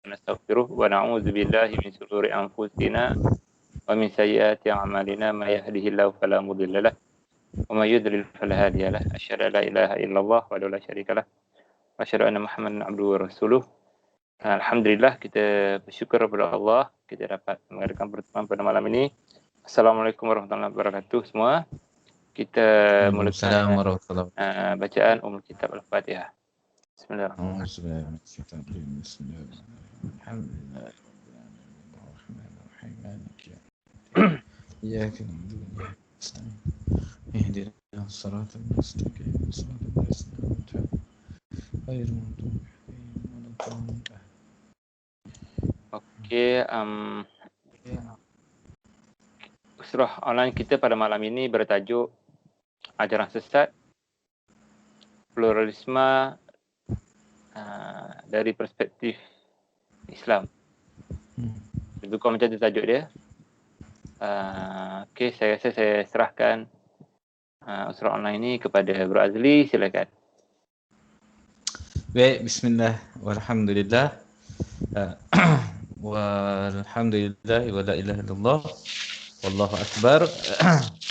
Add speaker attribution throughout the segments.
Speaker 1: ونستغفره ونعوذ بالله من شرور أنفسنا ومن سيئات أعمالنا ما يهده الله فلا مضل له وما يضلل فلا هادي له أشهد أن لا إله إلا الله وحده لا شريك له وأشهد أن محمدا عبده ورسوله. Alhamdulillah, kita bersyukur kepada Allah kita dapat mengadakan pertemuan pada malam ini. Assalamualaikum warahmatullahi wabarakatuh semua. Kita mulakan bacaan Kitab Al-Fatihah. Bismillahirrahmanirrahim. Okey, surah online kita pada malam ini bertajuk Ajaran Sesat, Pluralisme dari Perspektif Islam. Lebih kurang macam tu tajuk dia. Okey, saya rasa saya serahkan surah online ini kepada Bro Azli, silakan.
Speaker 2: Baik, bismillah, walhamdulillah. Walhamdulillah wa la ilaha illallah wallahu akbar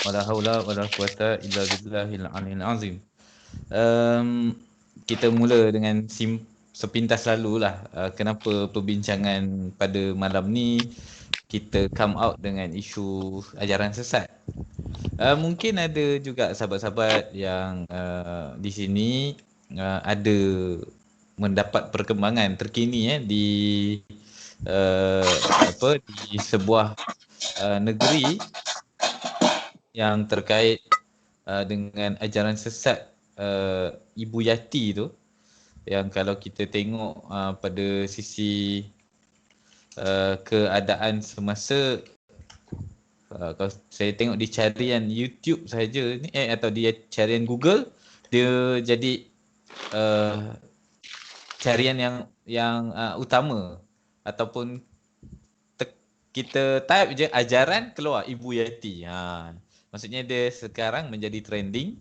Speaker 2: wala haula wala quwata illa billahil aliyil azim. Kita mula dengan sepintas lalulah kenapa perbincangan pada malam ni kita come out dengan isu ajaran sesat. Mungkin ada juga sahabat-sahabat yang di sini ada mendapat perkembangan terkini di di sebuah negeri yang terkait dengan ajaran sesat Ibu Yati tu, yang kalau kita tengok pada sisi keadaan semasa, kalau saya tengok di carian YouTube saja ni atau di carian Google, dia jadi carian yang utama, ataupun kita type je ajaran keluar Ibu Yati. Maksudnya dia sekarang menjadi trending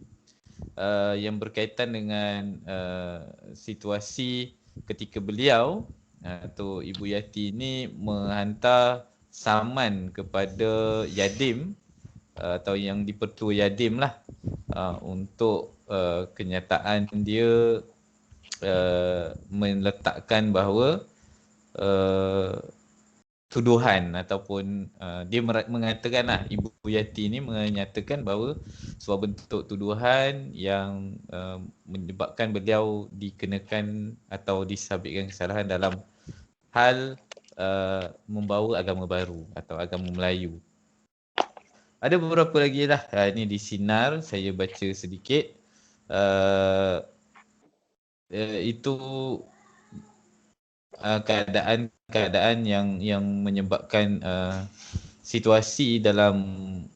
Speaker 2: yang berkaitan dengan situasi ketika beliau atau Ibu Yati ini menghantar saman kepada yatim atau yang dipertua yatim lah, untuk kenyataan dia meletakkan bahawa tuduhan ataupun dia mengatakan lah, Ibu Yati ni menyatakan bahawa sebuah bentuk tuduhan yang menyebabkan beliau dikenakan atau disabitkan kesalahan dalam hal membawa agama baru atau agama Melayu. Ada beberapa lagi lah, ini di Sinar saya baca sedikit. Itu keadaan yang menyebabkan situasi dalam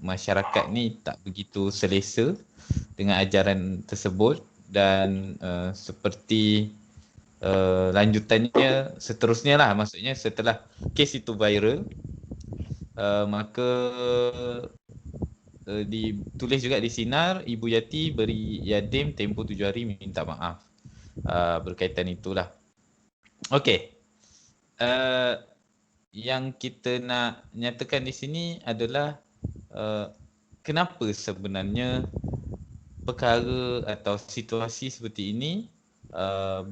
Speaker 2: masyarakat ni tak begitu selesa dengan ajaran tersebut, dan seperti lanjutannya seterusnya lah, maksudnya setelah kes itu viral, maka ditulis juga di Sinar, Ibu Yati beri yatim tempoh 7 hari minta maaf. Berkaitan itulah. Okey. Yang kita nak nyatakan di sini adalah kenapa sebenarnya perkara atau situasi seperti ini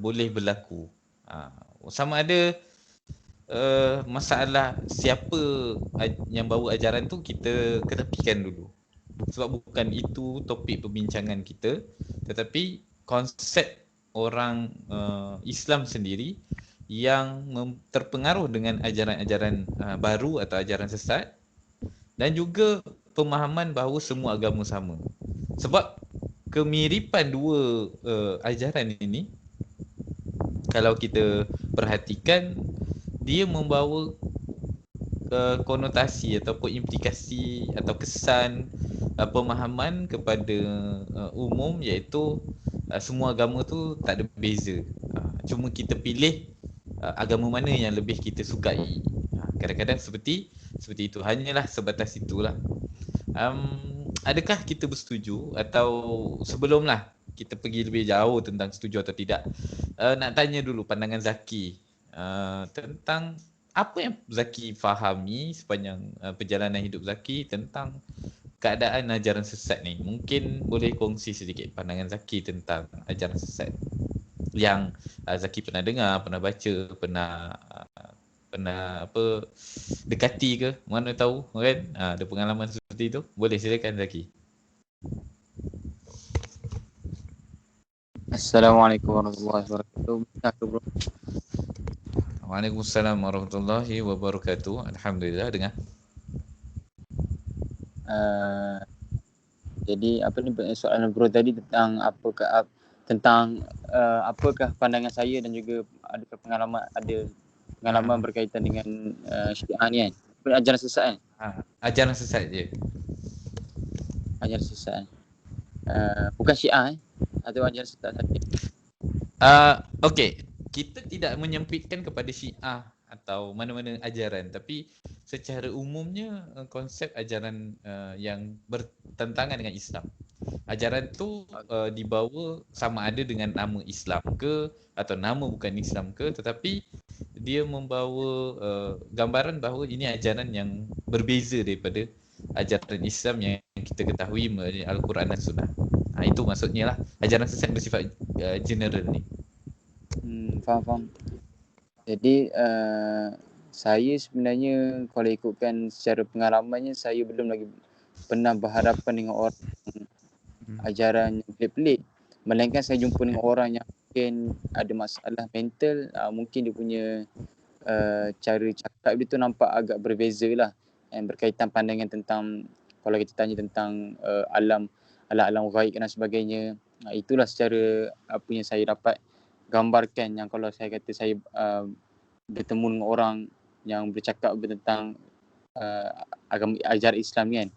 Speaker 2: boleh berlaku. Sama ada masalah siapa yang bawa ajaran tu kita ketepikan dulu, sebab bukan itu topik perbincangan kita, tetapi konsep orang Islam sendiri yang terpengaruh dengan ajaran-ajaran baru atau ajaran sesat, dan juga pemahaman bahawa semua agama sama. Sebab kemiripan dua ajaran ini, kalau kita perhatikan, dia membawa konotasi ataupun implikasi atau kesan pemahaman kepada umum, iaitu semua agama tu tak ada beza. Cuma kita pilih agama mana yang lebih kita sukai. Kadang-kadang seperti itu, hanyalah sebatas itulah. Adakah kita bersetuju, atau sebelumlah kita pergi lebih jauh tentang setuju atau tidak, nak tanya dulu pandangan Zaki. tentang apa yang Zaki fahami sepanjang perjalanan hidup Zaki tentang keadaan ajaran sesat ni. Mungkin boleh kongsi sedikit pandangan Zaki tentang ajaran sesat yang Zaki pernah dengar, pernah baca, pernah apa dekati ke, mana tahu kan, ada pengalaman seperti itu. Boleh silakan Zaki.
Speaker 3: Assalamualaikum warahmatullahi wabarakatuh. Aku bro.
Speaker 2: Waalaikumsalam warahmatullahi wabarakatuh. Alhamdulillah dengar.
Speaker 3: Jadi apa ni soalan bro tadi tentang apakah pandangan saya dan juga ada pengalaman berkaitan dengan Syiah ni kan. Ajaran sesat kan?
Speaker 2: Ajaran sesat je.
Speaker 3: Ajaran sesat. Bukan Syiah atau ajaran sesat tadi.
Speaker 2: Okey, kita tidak menyempitkan kepada Syiah atau mana-mana ajaran, tapi secara umumnya konsep ajaran yang bertentangan dengan Islam. Ajaran tu dibawa sama ada dengan nama Islam ke atau nama bukan Islam ke, tetapi dia membawa gambaran bahawa ini ajaran yang berbeza daripada ajaran Islam yang kita ketahui melalui Al-Quran dan Sunnah. Itu maksudnya lah, ajaran sesat bersifat general ni.
Speaker 3: Faham. Jadi saya sebenarnya kalau ikutkan secara pengalamannya, saya belum lagi pernah berhadapan dengan orang ajaran yang pelik-pelik. Melainkan saya jumpa dengan orang yang mungkin ada masalah mental, mungkin dia punya cara cakap dia tu nampak agak berbeza lah, yang berkaitan pandangan tentang, kalau kita tanya tentang alam ghaib dan sebagainya. Itulah secara apa yang saya dapat gambarkan, yang kalau saya kata saya bertemu dengan orang yang bercakap tentang agama ajaran Islam ni kan.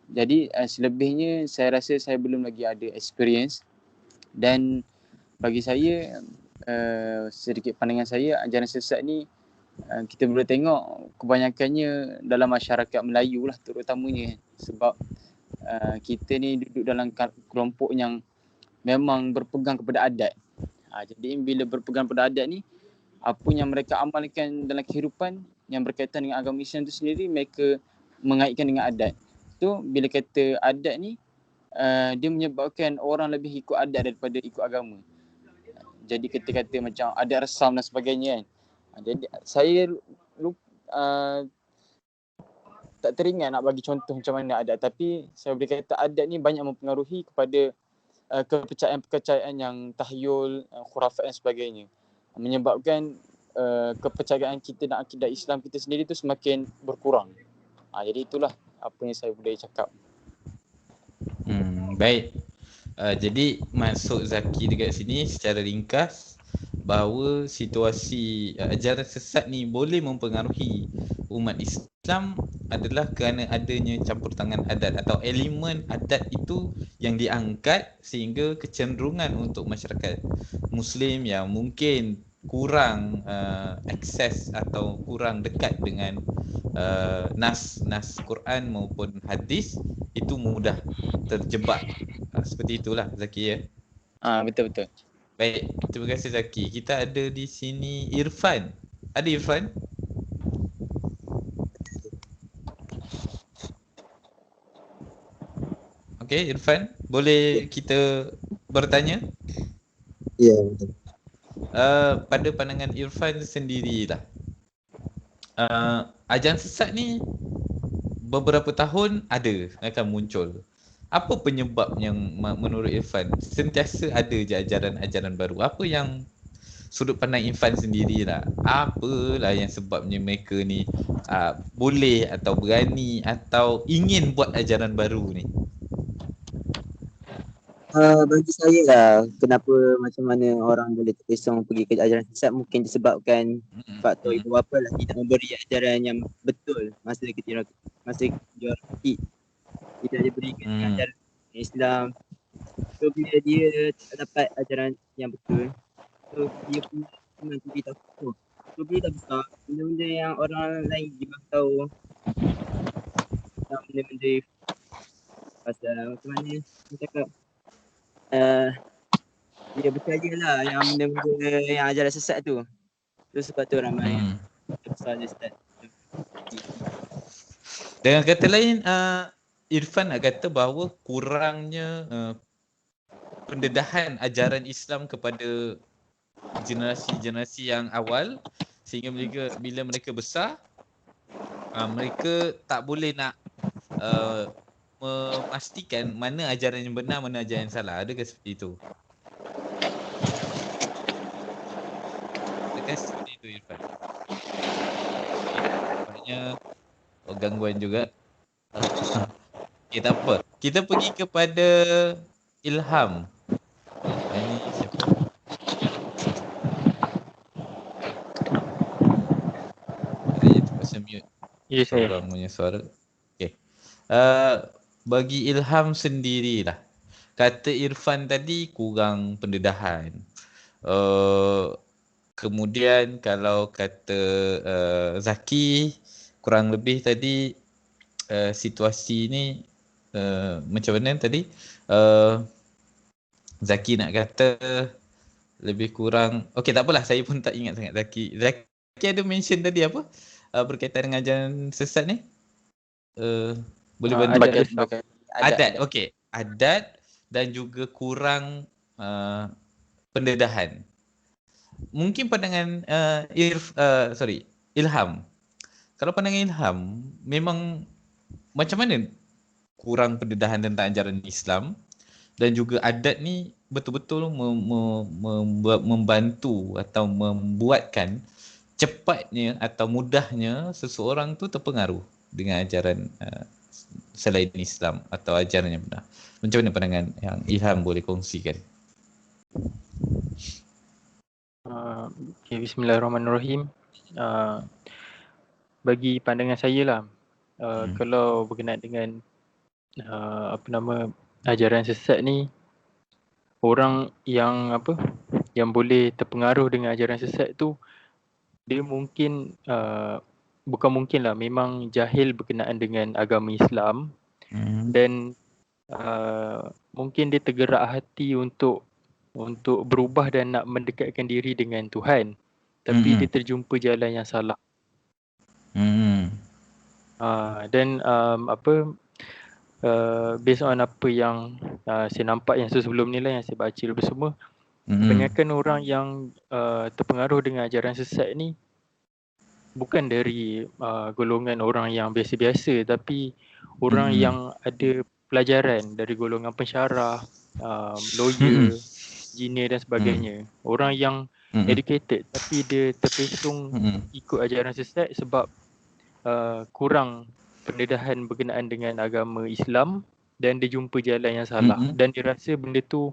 Speaker 3: Jadi selebihnya saya rasa saya belum lagi ada experience, dan bagi saya sedikit pandangan saya, ajaran sesat ni kita boleh tengok kebanyakannya dalam masyarakat Melayu lah terutamanya, sebab kita ni duduk dalam kelompok yang memang berpegang kepada adat. Jadi bila berpegang pada adat ni, apa yang mereka amalkan dalam kehidupan yang berkaitan dengan agama Islam itu sendiri, mereka mengaitkan dengan adat. So bila kata adat ni, dia menyebabkan orang lebih ikut adat daripada ikut agama. Jadi kata-kata macam adat resam dan sebagainya kan. Jadi saya tak teringat nak bagi contoh macam mana adat, tapi saya boleh kata adat ni banyak mempengaruhi kepada kepercayaan-kepercayaan yang tahyul, khurafat dan sebagainya, menyebabkan kepercayaan kita dan akidah Islam kita sendiri tu semakin berkurang. Jadi itulah apa yang saya boleh cakap.
Speaker 2: Baik. Jadi maksud Zaki dekat sini secara ringkas bahawa situasi ajaran sesat ni boleh mempengaruhi umat Islam adalah kerana adanya campur tangan adat atau elemen adat itu yang diangkat, sehingga kecenderungan untuk masyarakat Muslim yang mungkin kurang akses atau kurang dekat dengan nas Quran maupun hadis itu mudah terjebak. Seperti itulah Zaki ya.
Speaker 3: Betul.
Speaker 2: Baik, terima kasih Zaki. Kita ada di sini Irfan. Ada Irfan? Okey, Irfan, boleh kita bertanya?
Speaker 4: Ya, betul.
Speaker 2: Pada pandangan Irfan sendirilah, ajaran sesat ni beberapa tahun akan muncul. Apa penyebab yang menurut Irfan sentiasa ada je ajaran-ajaran baru? Apa yang sudut pandang Irfan sendirilah, apalah yang sebabnya mereka ni boleh atau berani atau ingin buat ajaran baru ni?
Speaker 4: Bagi saya lah, kenapa macam mana orang boleh terpesong pergi ke ajaran sesat, mungkin disebabkan faktor ibu bapa lah tidak memberi ajaran yang betul masa kecil, masa dia kecil. Tidak diberikan ajaran Islam. So bila dia tak dapat ajaran yang betul, so dia punya nanti dia tahu. So bila dah besar, benda-benda yang orang lain dia tahu, benda-benda pasal macam mana dia cakap, dia percayalah yang benda-benda yang ajaran sesat tu. Tu sebab tu ramai yang besar je start.
Speaker 2: Dengan kata lain, Irfan nak kata bahawa kurangnya pendedahan ajaran Islam kepada generasi-generasi yang awal, sehingga mereka bila mereka besar, mereka tak boleh nak memastikan mana ajaran yang benar, mana ajaran yang salah. Adakah seperti itu? Adakah seperti itu, Irfan? Banyak gangguan juga. Okay, tak apa. Kita pergi kepada Ilham. Ini siapa? Dia terpaksa mute.
Speaker 1: Ya, saya.
Speaker 2: Seorang punya suara. Okay. Bagi Ilham sendirilah. Kata Irfan tadi kurang pendedahan. Kemudian kalau kata Zaki kurang lebih tadi situasi ni macam mana tadi? Zaki nak kata lebih kurang. Okey, tak apalah, saya pun tak ingat sangat Zaki. Zaki ada mention tadi apa? Berkaitan dengan ajaran sesat ni? Boleh bantu? Adat. Okey. Adat dan juga kurang pendedahan. Mungkin pandangan Ilham. Kalau pandangan Ilham, memang macam mana kurang pendedahan tentang ajaran Islam dan juga adat ni betul-betul membantu atau membuatkan cepatnya atau mudahnya seseorang tu terpengaruh dengan ajaran selain Islam atau ajaran yang benar. Macam mana pandangan yang Ilham boleh kongsikan?
Speaker 1: Okay, Bismillahirrahmanirrahim. Bagi pandangan saya lah, kalau berkenaan dengan ajaran sesat ni, orang yang boleh terpengaruh dengan ajaran sesat tu, dia mungkin bukan mungkin lah, memang jahil berkenaan dengan agama Islam dan mungkin dia tergerak hati untuk berubah dan nak mendekatkan diri dengan Tuhan, tapi dia terjumpa jalan yang salah. Dan based on apa yang saya nampak yang sebelum ni lah, yang saya baca lebih semua, kebanyakan orang yang terpengaruh dengan ajaran sesat ni bukan dari golongan orang yang biasa-biasa, tapi orang yang ada pelajaran dari golongan pensyarah, lawyer, engineer dan sebagainya. Orang yang educated tapi dia terpesong ikut ajaran sesat sebab kurang pendedahan berkenaan dengan agama Islam dan dia jumpa jalan yang salah dan dia rasa benda tu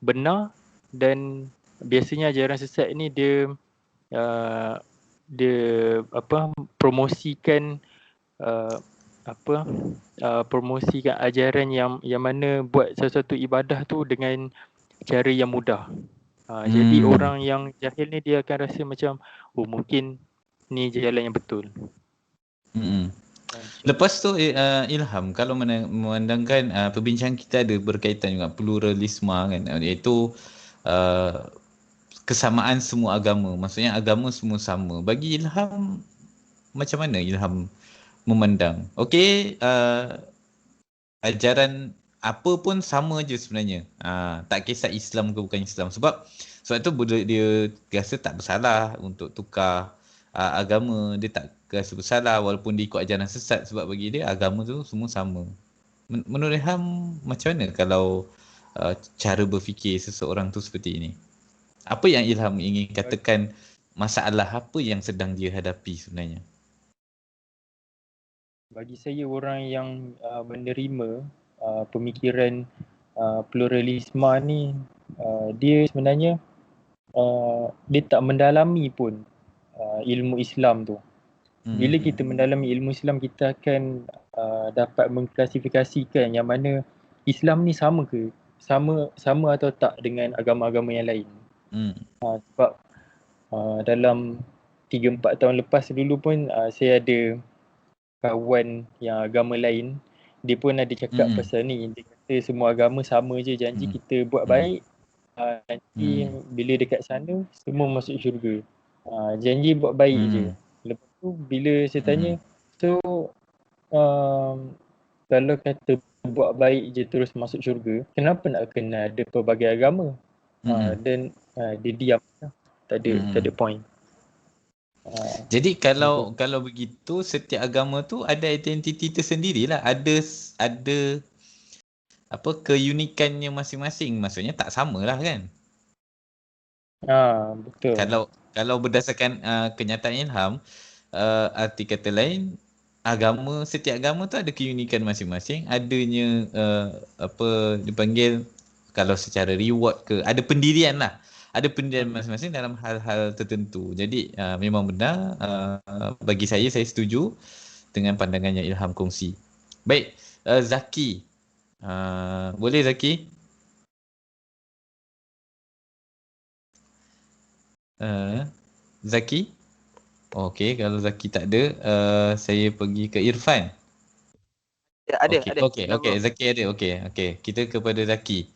Speaker 1: benar. Dan biasanya ajaran sesat ni dia promosikan promosikan ajaran yang mana buat sesuatu ibadah tu dengan cara yang mudah. Jadi orang yang jahil ni dia akan rasa macam mungkin ni jalan yang betul.
Speaker 2: Lepas tu Ilham, kalau memandangkan perbincangan kita ada berkaitan dengan pluralisme kan, iaitu kesamaan semua agama, maksudnya agama semua sama. Bagi Ilham, macam mana Ilham memandang? Okey, ajaran apa pun sama je sebenarnya, tak kisah Islam ke bukan Islam. Sebab tu dia rasa tak bersalah untuk tukar agama, dia tak rasa bersalah walaupun dia ikut ajaran sesat, sebab bagi dia agama tu semua sama. Menurut Ilham, macam mana kalau cara berfikir seseorang tu seperti ini? Apa yang Ilham ingin katakan, masalah apa yang sedang dia hadapi sebenarnya?
Speaker 1: Bagi saya, orang yang menerima pemikiran pluralisme ni, dia sebenarnya dia tak mendalami pun ilmu Islam tu. Bila kita mendalami ilmu Islam, kita akan dapat mengklasifikasikan yang mana Islam ni sama ke, sama atau tak dengan agama-agama yang lain. Sebab dalam 3-4 tahun lepas dulu pun saya ada kawan yang agama lain, dia pun ada cakap pasal ni. Dia kata semua agama sama je, janji kita buat baik, nanti bila dekat sana semua masuk syurga.
Speaker 5: Janji buat baik je.
Speaker 2: Hmm.
Speaker 5: Lepas tu bila saya tanya, so kalau kata buat baik je terus masuk syurga, kenapa nak kena ada pelbagai agama? Dan dia diam lah. Tak ada point.
Speaker 2: Jadi kalau begitu, setiap agama tu ada identiti tersendirilah. Ada apa keunikannya masing-masing. Maksudnya tak samalah kan?
Speaker 5: Betul.
Speaker 2: Kalau berdasarkan kenyataan ilham, arti kata lain, setiap agama tu ada keunikan masing-masing. Adanya apa dipanggil, kalau secara reward ada pendirian lah. Ada pendirian masing-masing dalam hal-hal tertentu. Jadi memang benar, bagi saya setuju dengan pandangan yang Ilham kongsi. Baik, Zaki. Boleh Zaki? Zaki? Okey, kalau Zaki tak ada, saya pergi ke Irfan.
Speaker 4: Ada.
Speaker 2: Okey, Zaki ada. Okey. Kita kepada Zaki.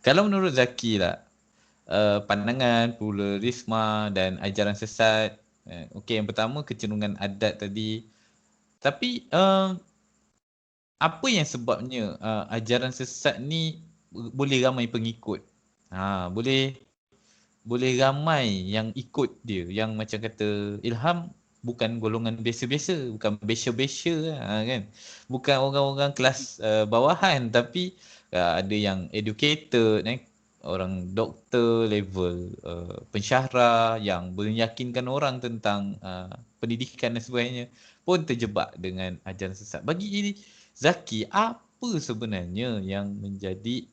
Speaker 2: Kalau menurut Zaki lah, pandangan pluralisme dan ajaran sesat. Okey, yang pertama kecenderungan adat tadi. Tapi apa yang sebabnya ajaran sesat ni boleh ramai pengikut? Boleh ramai yang ikut dia, yang macam kata Ilham bukan golongan biasa-biasa, bukan besya-besya kan. Bukan orang-orang kelas bawahan, tapi ada yang educated, orang doktor level, pensyarah yang meyakinkan orang tentang pendidikan dan sebagainya pun terjebak dengan ajaran sesat. Bagi Zaki, apa sebenarnya yang menjadi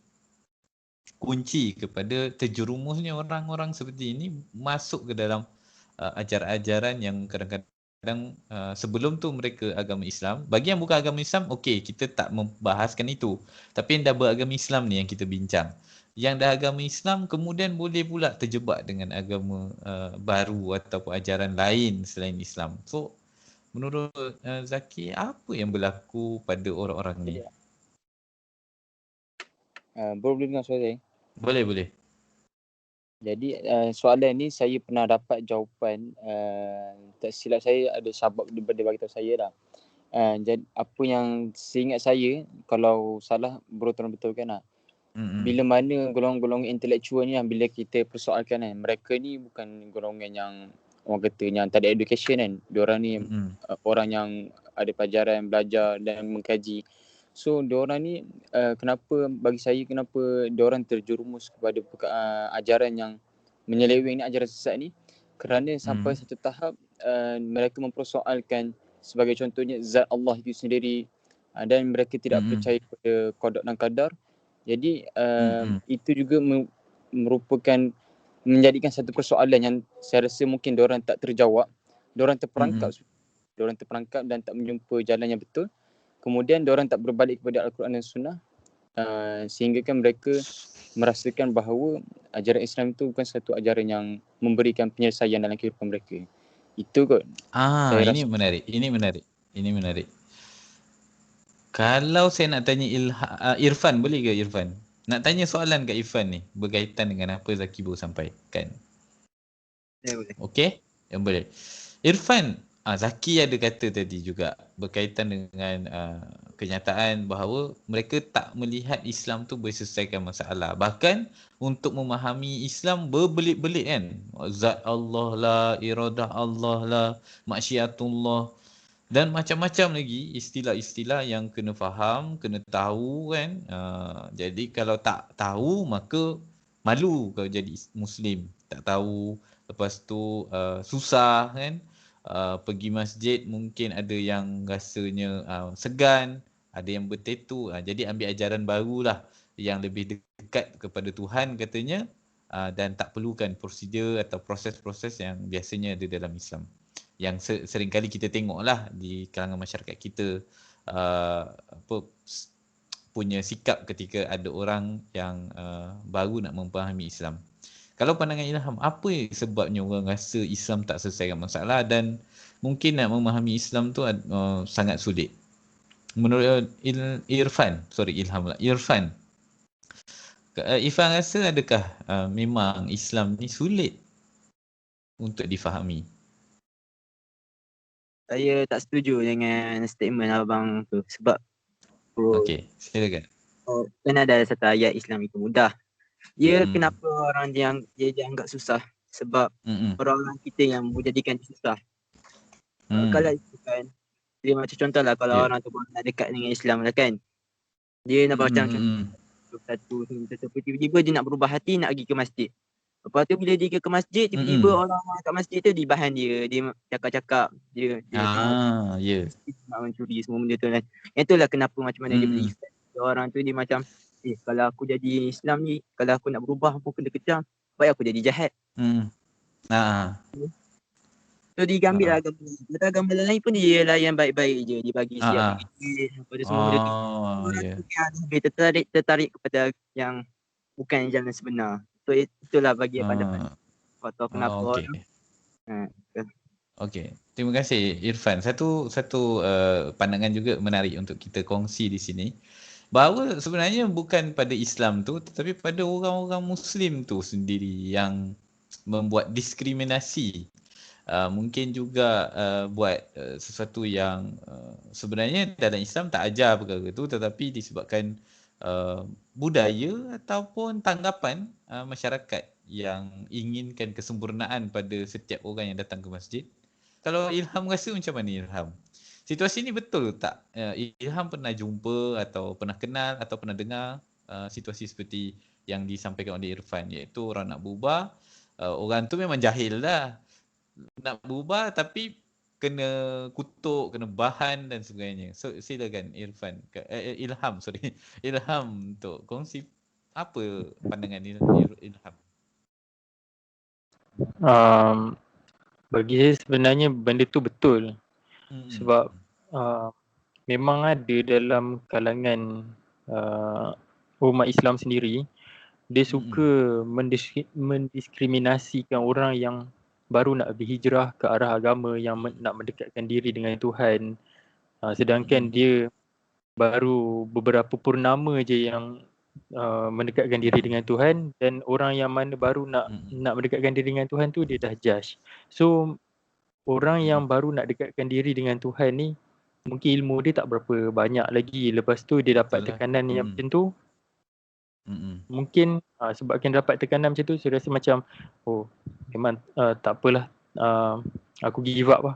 Speaker 2: kunci kepada terjerumusnya orang-orang seperti ini masuk ke dalam ajaran-ajaran yang kadang-kadang sebelum tu mereka agama Islam. Bagi yang bukan agama Islam, okey, kita tak membahaskan itu. Tapi yang dah beragama Islam ni yang kita bincang. Yang dah agama Islam kemudian boleh pula terjebak dengan agama baru ataupun ajaran lain selain Islam. So, menurut Zaki, apa yang berlaku pada orang-orang ni?
Speaker 3: Boleh dengar suara saya?
Speaker 2: Boleh.
Speaker 3: Jadi soalan ni saya pernah dapat jawapan, tak silap saya ada Syabab dia bagi tahu saya lah. Jadi apa yang seingat saya, kalau salah bro tolong betulkan lah. Bila mana golongan-golongan intelektual ni yang bila kita persoalkan kan, mereka ni bukan golongan yang orang kata yang tak ada education kan. Diorang ni orang yang ada pelajaran, belajar dan mengkaji. So diorang ni kenapa bagi saya diorang terjerumus kepada ajaran yang menyeleweng ni, ajaran sesat ni, kerana sampai satu tahap mereka mempersoalkan sebagai contohnya zat Allah itu sendiri, dan mereka tidak percaya kepada qada dan qadar. Jadi itu juga merupakan menjadikan satu persoalan yang saya rasa mungkin diorang tak terjawab. Diorang terperangkap dan tak menjumpa jalan yang betul. Kemudian diorang tak berbalik kepada Al-Quran dan Sunnah, sehingga kan mereka merasakan bahawa ajaran Islam itu bukan satu ajaran yang memberikan penyelesaian dalam kehidupan mereka. Itu kot.
Speaker 2: Ini menarik. Kalau saya nak tanya Irfan, boleh ke Irfan? Nak tanya soalan kat Irfan ni berkaitan dengan apa Zaki baru sampaikan.
Speaker 4: Boleh.
Speaker 2: Okey? Yang boleh. Irfan, Zaki ada kata tadi juga berkaitan dengan kenyataan bahawa mereka tak melihat Islam tu boleh selesaikan masalah. Bahkan untuk memahami Islam berbelit-belit kan. Zat Allah lah, iradah Allah lah, maksyiatullah dan macam-macam lagi istilah-istilah yang kena faham, kena tahu kan. Jadi kalau tak tahu maka malu kalau jadi Muslim. Tak tahu, lepas tu susah kan. Pergi masjid mungkin ada yang rasanya segan, ada yang bertetu. Jadi ambil ajaran barulah yang lebih dekat kepada Tuhan katanya, dan tak perlukan prosedur atau proses-proses yang biasanya ada dalam Islam. Yang seringkali kita tengoklah di kalangan masyarakat kita, punya sikap ketika ada orang yang baru nak memfahami Islam. Kalau pandangan Ilham, apa sebabnya orang rasa Islam tak selesaikan masalah dan mungkin nak memahami Islam tu sangat sulit? Menurut Irfan rasa adakah memang Islam ni sulit untuk difahami.
Speaker 4: Saya tak setuju dengan statement abang tu sebab
Speaker 2: Okey, silakan.
Speaker 4: kan ada satu ayat Islam itu mudah. Dia
Speaker 2: Hmm.
Speaker 4: kenapa orang dia anggap susah? Sebab orang-orang kita yang menjadikan dia susah. Kalau itu kan, dia macam contohlah kalau orang tu nak dekat dengan Islam lah kan. Dia nak macam satu tiba-tiba dia nak berubah hati nak pergi ke masjid. Lepas tu bila dia ke masjid, tiba-tiba orang kat masjid tu dibahan dia cakap-cakap, dia nak mencuri semua benda tu kan. Itulah kenapa macam mana dia boleh effect orang tu, dia macam kalau aku jadi Islam ni, kalau aku nak berubah aku kena kejam, baik aku jadi jahat. So dia ambil lah agama. Agama lain pun dia layan baik-baik je, dia bagi siap pada semua benda tu. Orang tu lebih tertarik kepada yang bukan jalan sebenar. So itulah bagi pendapat faktor kenapa orang.
Speaker 2: Okey. Terima kasih Irfan. Satu pandangan juga menarik untuk kita kongsi di sini. Bahawa sebenarnya bukan pada Islam tu tetapi pada orang-orang Muslim tu sendiri yang membuat diskriminasi. Mungkin juga buat sesuatu yang sebenarnya dalam Islam tak ajar perkara tu, tetapi disebabkan budaya ataupun tanggapan masyarakat yang inginkan kesempurnaan pada setiap orang yang datang ke masjid. Kalau Ilham rasa macam mana Ilham? Situasi ni betul tak? Ilham pernah jumpa atau pernah kenal atau pernah dengar situasi seperti yang disampaikan oleh Irfan, iaitu orang nak berubah, orang tu memang jahil dah. Nak berubah tapi kena kutuk, kena bahan dan sebagainya. So silakan Irfan, Ilham untuk kongsi apa pandangan Ilham.
Speaker 5: Bagi saya sebenarnya benda tu betul. Sebab memang ada dalam kalangan umat Islam sendiri, dia suka mendiskriminasikan orang yang baru nak berhijrah ke arah agama yang nak mendekatkan diri dengan Tuhan. Sedangkan dia baru beberapa purnama je yang mendekatkan diri dengan Tuhan, dan orang yang mana baru nak mendekatkan diri dengan Tuhan tu dia dah judge. So orang yang baru nak dekatkan diri dengan Tuhan ni mungkin ilmu dia tak berapa banyak lagi, lepas tu dia dapat tekanan yang macam tu. Mungkin sebabkan dapat tekanan macam tu, saya rasa macam memang tak apalah, aku give up lah,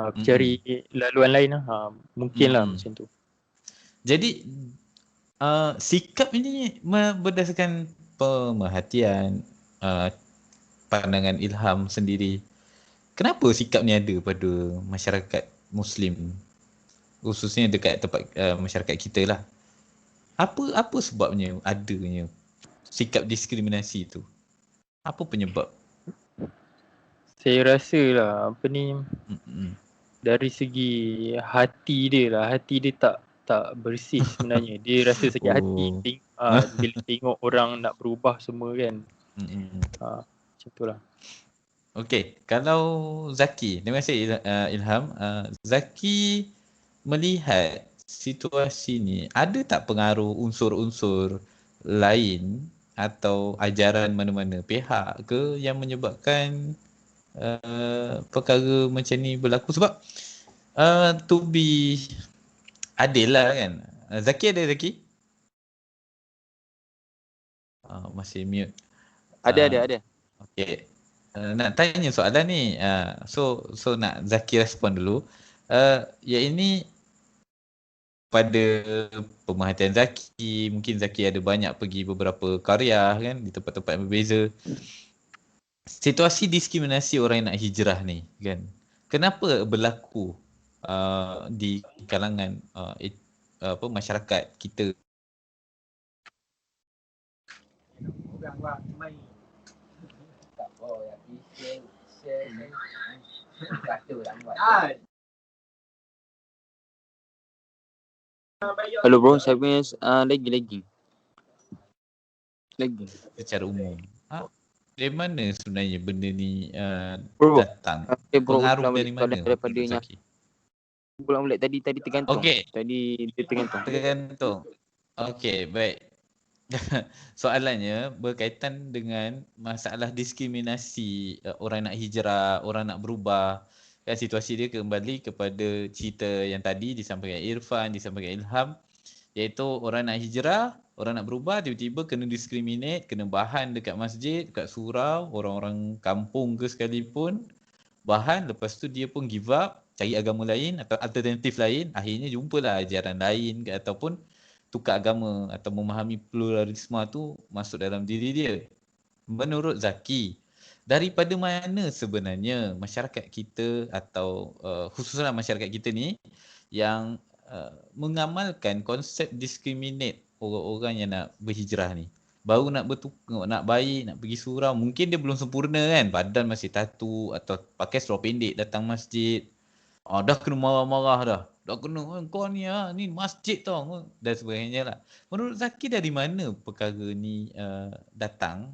Speaker 5: aku cari laluan lain lah, mungkin lah macam tu.
Speaker 2: Jadi sikap ini berdasarkan pemerhatian, pandangan Ilham sendiri. Kenapa sikap ni ada pada masyarakat Muslim, khususnya dekat tempat masyarakat kita lah? Apa sebabnya adanya sikap diskriminasi tu? Apa penyebab?
Speaker 5: Saya rasa lah dari segi hati dia lah, hati dia tak bersih sebenarnya. Dia rasa sakit hati bila tengok orang nak berubah semua kan. Macam tu lah.
Speaker 2: Okey, kalau Zaki, terima kasih Ilham. Zaki melihat situasi ni, ada tak pengaruh unsur-unsur lain atau ajaran mana-mana pihak ke yang menyebabkan perkara macam ni berlaku? Sebab to be adil lah kan. Zaki ada Zaki? Masih mute.
Speaker 3: Ada.
Speaker 2: Okey. Nak tanya soalan ni. So nak Zaki respon dulu. Yang ini pada pemerhatian Zaki, mungkin Zaki ada banyak pergi beberapa karya kan di tempat-tempat yang berbeza. Situasi diskriminasi orang yang nak hijrah ni kan, kenapa berlaku di kalangan masyarakat kita?
Speaker 3: Hello bro, saya punya lagging.
Speaker 2: Secara umum, dari mana sebenarnya benda ni datang?
Speaker 3: Bro,
Speaker 2: Pengaruh dari mana?
Speaker 3: Daripadanya. Pulang balik tadi tergantung.
Speaker 2: Okey.
Speaker 3: Tadi dia tergantung.
Speaker 2: Okey, baik. Soalannya berkaitan dengan masalah diskriminasi orang nak hijrah, orang nak berubah. Kan situasi dia kembali kepada cerita yang tadi disampaikan Irfan, disampaikan Ilham, iaitu orang nak hijrah, orang nak berubah tiba-tiba kena diskriminate, kena bahan dekat masjid, dekat surau, orang-orang kampung ke sekalipun bahan, lepas tu dia pun give up, cari agama lain atau alternatif lain, akhirnya jumpalah ajaran lain ke, ataupun tukar agama atau memahami pluralisme tu masuk dalam diri dia. Menurut Zaki, daripada mana sebenarnya masyarakat kita atau khususnya masyarakat kita ni yang mengamalkan konsep discriminate orang-orang yang nak berhijrah ni? Baru nak nak baik, nak pergi surau, mungkin dia belum sempurna kan, badan masih tatu atau pakai seluar pendek datang masjid. Dah kena marah-marah dah. Dah kena, kau ni ni masjid tau dan sebagainya lah. Menurut Zaki dari mana perkara ni datang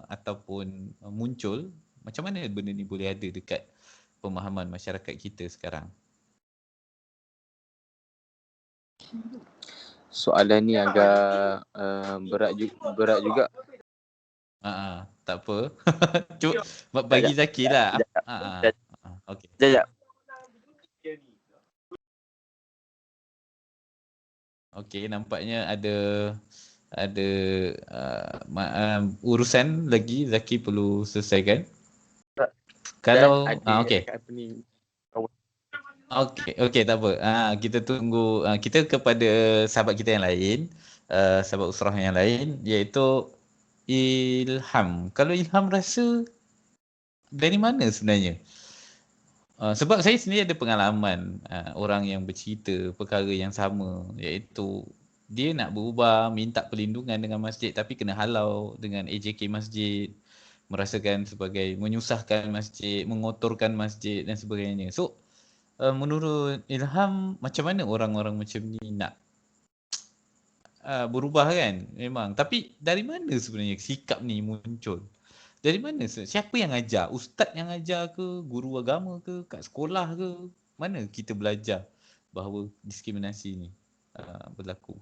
Speaker 2: ataupun muncul? Macam mana benda ni boleh ada dekat pemahaman masyarakat kita sekarang?
Speaker 3: Soalan ni agak berat juga.
Speaker 2: Tak apa. Cuba bagi Zaki lah. Okey.
Speaker 3: Sekejap.
Speaker 2: Okey, nampaknya ada urusan lagi Zaki perlu selesaikan. Kalau okey. Okey, tak apa. Kita tunggu kita kepada sahabat kita yang lain, sahabat usrah yang lain, iaitu Ilham. Kalau Ilham rasa dari mana sebenarnya? Sebab saya sendiri ada pengalaman orang yang bercerita perkara yang sama, iaitu dia nak berubah, minta perlindungan dengan masjid tapi kena halau dengan AJK masjid, merasakan sebagai menyusahkan masjid, mengotorkan masjid dan sebagainya. So menurut Ilham, macam mana orang-orang macam ni nak berubah kan? Memang. Tapi dari mana sebenarnya sikap ni muncul? Dari mana? Siapa yang ajar? Ustaz yang ajar ke? Guru agama ke? Kat sekolah ke? Mana kita belajar bahawa diskriminasi ni berlaku?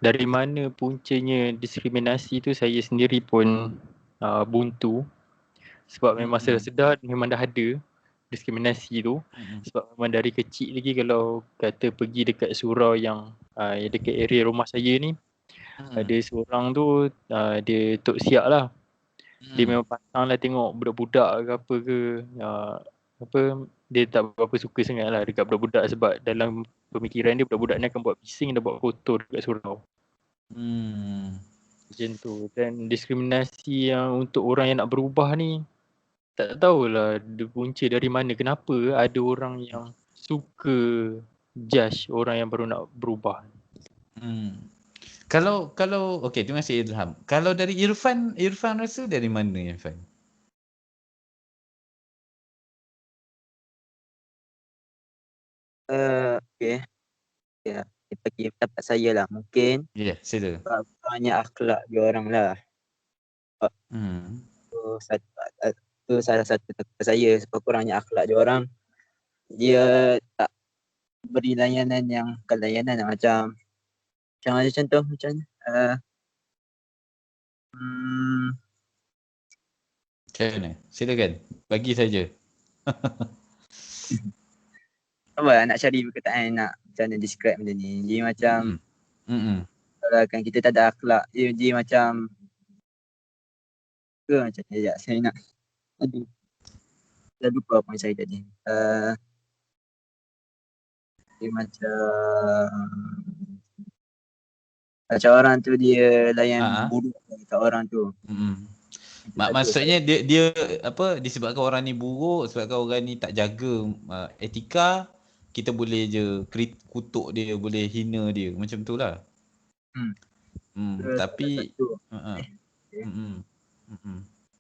Speaker 5: Dari mana puncanya diskriminasi tu saya sendiri pun buntu. Sebab memang sedar memang dah ada diskriminasi tu. Sebab memang dari kecil lagi kalau kata pergi dekat surau yang dekat area rumah saya ni, ada seorang tu dia Tok Siak lah. Dia memang pantang lah tengok budak-budak ke apa ke, dia tak berapa suka sangat lah dekat budak-budak, sebab dalam pemikiran dia budak-budak ni akan buat bising dan buat kotor dekat surau. Macam tu. Dan diskriminasi yang untuk orang yang nak berubah ni, tak tahulah dia punca dari mana, kenapa ada orang yang suka judge orang yang baru nak berubah.
Speaker 2: Kalau okey, terima kasih Ilham. Kalau dari Irfan rasa dari mana Irfan?
Speaker 4: Okey. Ya, bagi pendapat saya lah, mungkin
Speaker 2: sila.
Speaker 4: Banyak akhlak dia orang lah. Itu salah satu pendapat saya, sebab kurangnya akhlak dia orang. Dia tak beri layanan yang bukan layanan lah, macam ada contoh macam
Speaker 2: macam mana? Silakan, bagi saja.
Speaker 4: apa nak cari perkataan nak macam mana describe benda ni. Dia macam kalau kan kita tak ada akhlak, dia macam macam sekejap saya nak dah lupa apa yang saya tadi. Dia macam orang tu dia layan buruk kat orang tu.
Speaker 2: Maksudnya dia apa, disebabkan orang ni buruk, sebabkan orang ni tak jaga etika, kita boleh je kutuk dia, boleh hina dia, macam tu lah. Tapi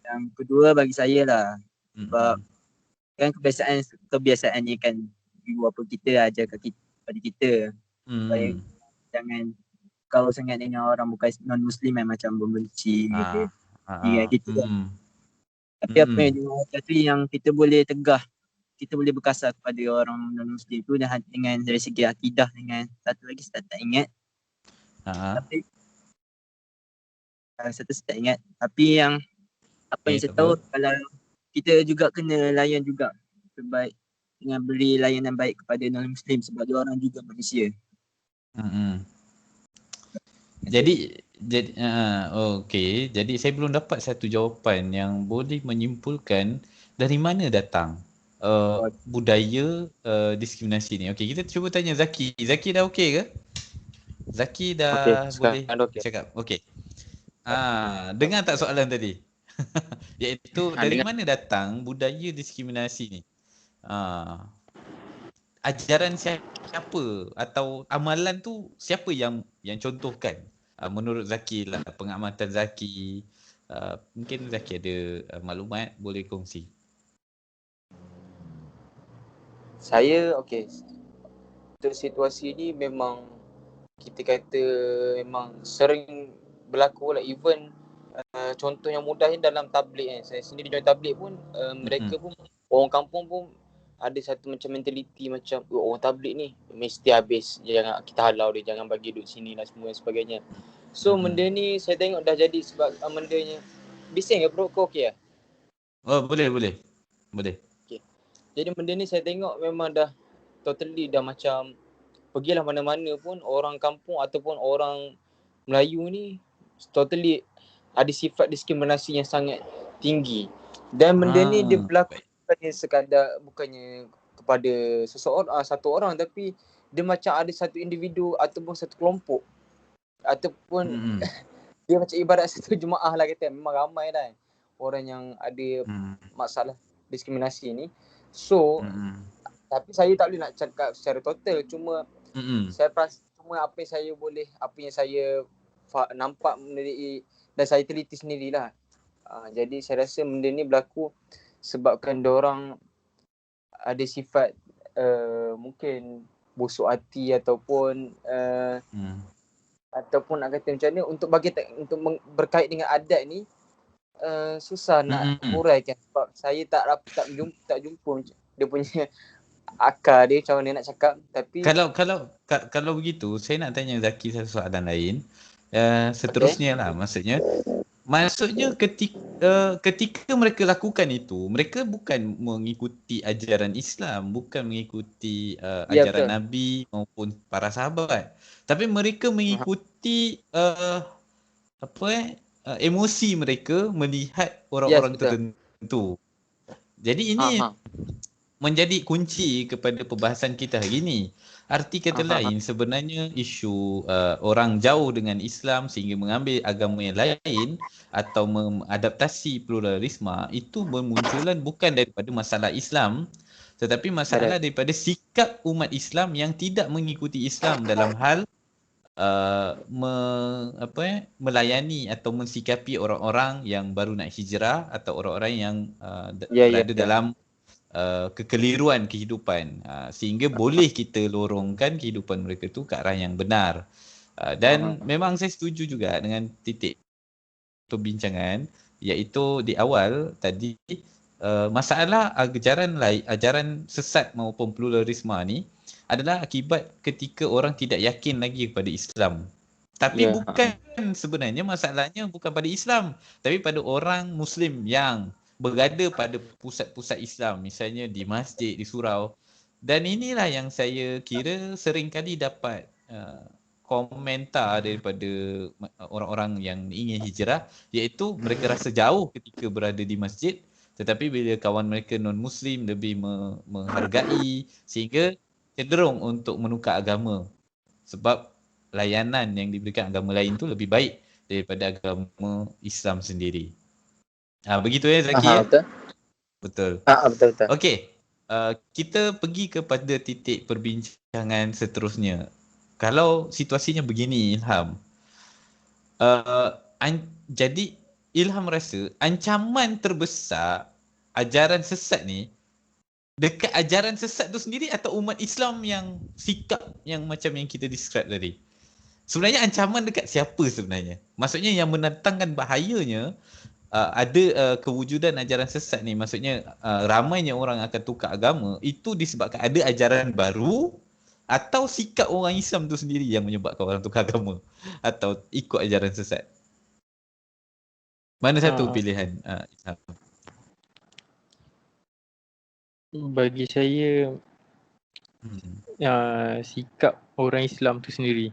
Speaker 4: yang kedua bagi saya lah, sebab kan kebiasaan ni kan ibu bapa kita ajar pada kita supaya jangan kau sangat dengan orang bukan non-Muslim yang macam membenci gitu. Tapi apa yang dia kata tu yang kita boleh tegah kita boleh berkasar kepada orang non-Muslim tu dengan dari segi akidah, dengan satu lagi saya tak ingat. Tapi satu saya tak ingat. Tapi yang apa yang saya tahu, kalau kita juga kena layan juga terbaik dengan beri layanan baik kepada non-Muslim sebab dia orang juga manusia.
Speaker 2: Jadi okey, jadi saya belum dapat satu jawapan yang boleh menyimpulkan dari mana datang budaya diskriminasi ni. Okey, kita cuba tanya Zaki. Zaki dah okey ke? Zaki dah boleh cakap. Okey. Dengar tak soalan tadi? Iaitu dari mana datang budaya diskriminasi ni? Ajaran siapa atau amalan tu siapa yang contohkan? Menurut Zaki lah, pengamatan Zaki, mungkin Zaki ada maklumat boleh kongsi.
Speaker 3: Saya untuk situasi ni memang kita kata memang sering berlaku lah. Even contoh yang mudah ni dalam tabligh saya sendiri join tabligh pun mereka pun orang kampung pun ada satu macam mentaliti macam orang tabligh ni mesti habis, jangan kita halau dia, jangan bagi duduk sini lah semua dan sebagainya. So benda ni saya tengok dah jadi sebab bendanya bising ke bro, kau okey lah?
Speaker 2: Boleh.
Speaker 3: Okay. Jadi benda ni saya tengok memang dah totally dah macam pergilah mana-mana pun orang kampung ataupun orang Melayu ni totally ada sifat diskriminasi yang sangat tinggi. Dan benda ni dia berlaku bukannya kepada seseorang satu orang, tapi dia macam ada satu individu ataupun satu kelompok ataupun dia macam ibarat satu jemaah lah kata, memang ramai dah orang yang ada masalah diskriminasi ni. So tapi saya tak boleh nak cakap secara total, cuma saya perasan cuma apa yang saya nampak menerik dan saya teliti sendirilah. Jadi saya rasa benda ni berlaku sebabkan diorang ada sifat mungkin busuk hati ataupun ataupun nak kata macam ni, untuk berkait dengan adat ni susah nak uraikan sebab saya tak jumpa dia punya akar dia macam mana nak cakap. Tapi
Speaker 2: kalau begitu saya nak tanya Zaki satu soalan lain seterusnya lah. Maksudnya ketika mereka lakukan itu, mereka bukan mengikuti ajaran Islam, bukan mengikuti ajaran Nabi maupun para sahabat, tapi mereka mengikuti emosi mereka melihat orang-orang tertentu. Jadi ini menjadi kunci kepada perbahasan kita hari ini. Arti kata lain, sebenarnya isu orang jauh dengan Islam sehingga mengambil agama yang lain atau mengadaptasi pluralisme itu bermunculan bukan daripada masalah Islam, tetapi masalah daripada sikap umat Islam yang tidak mengikuti Islam dalam hal melayani atau mensikapi orang-orang yang baru nak hijrah atau orang-orang yang berada dalam kekeliruan kehidupan, sehingga boleh kita lorongkan kehidupan mereka tu ke arah yang benar. Dan memang saya setuju juga dengan titik perbincangan, iaitu di awal tadi masalah ajaran sesat maupun pluralisme ni adalah akibat ketika orang tidak yakin lagi kepada Islam. Tapi bukan sebenarnya masalahnya bukan pada Islam, tapi pada orang Muslim yang berada pada pusat-pusat Islam, misalnya di masjid, di surau. Dan inilah yang saya kira seringkali dapat komentar daripada orang-orang yang ingin hijrah, iaitu mereka rasa jauh ketika berada di masjid, tetapi bila kawan mereka non-Muslim lebih menghargai sehingga cenderung untuk menukar agama sebab layanan yang diberikan agama lain tu lebih baik daripada agama Islam sendiri. Begitu ya Zaki? Betul.
Speaker 3: Betul.
Speaker 2: Okey. Kita pergi kepada titik perbincangan seterusnya. Kalau situasinya begini Ilham. Jadi Ilham rasa ancaman terbesar ajaran sesat ni dekat ajaran sesat tu sendiri atau umat Islam yang sikap yang macam yang kita describe tadi? Sebenarnya ancaman dekat siapa sebenarnya? Maksudnya yang mendatangkan bahayanya ada kewujudan ajaran sesat ni, maksudnya ramainya orang akan tukar agama, itu disebabkan ada ajaran baru atau sikap orang Islam tu sendiri yang menyebabkan orang tukar agama atau ikut ajaran sesat? Mana satu pilihan Ilham?
Speaker 5: Bagi saya sikap orang Islam tu sendiri.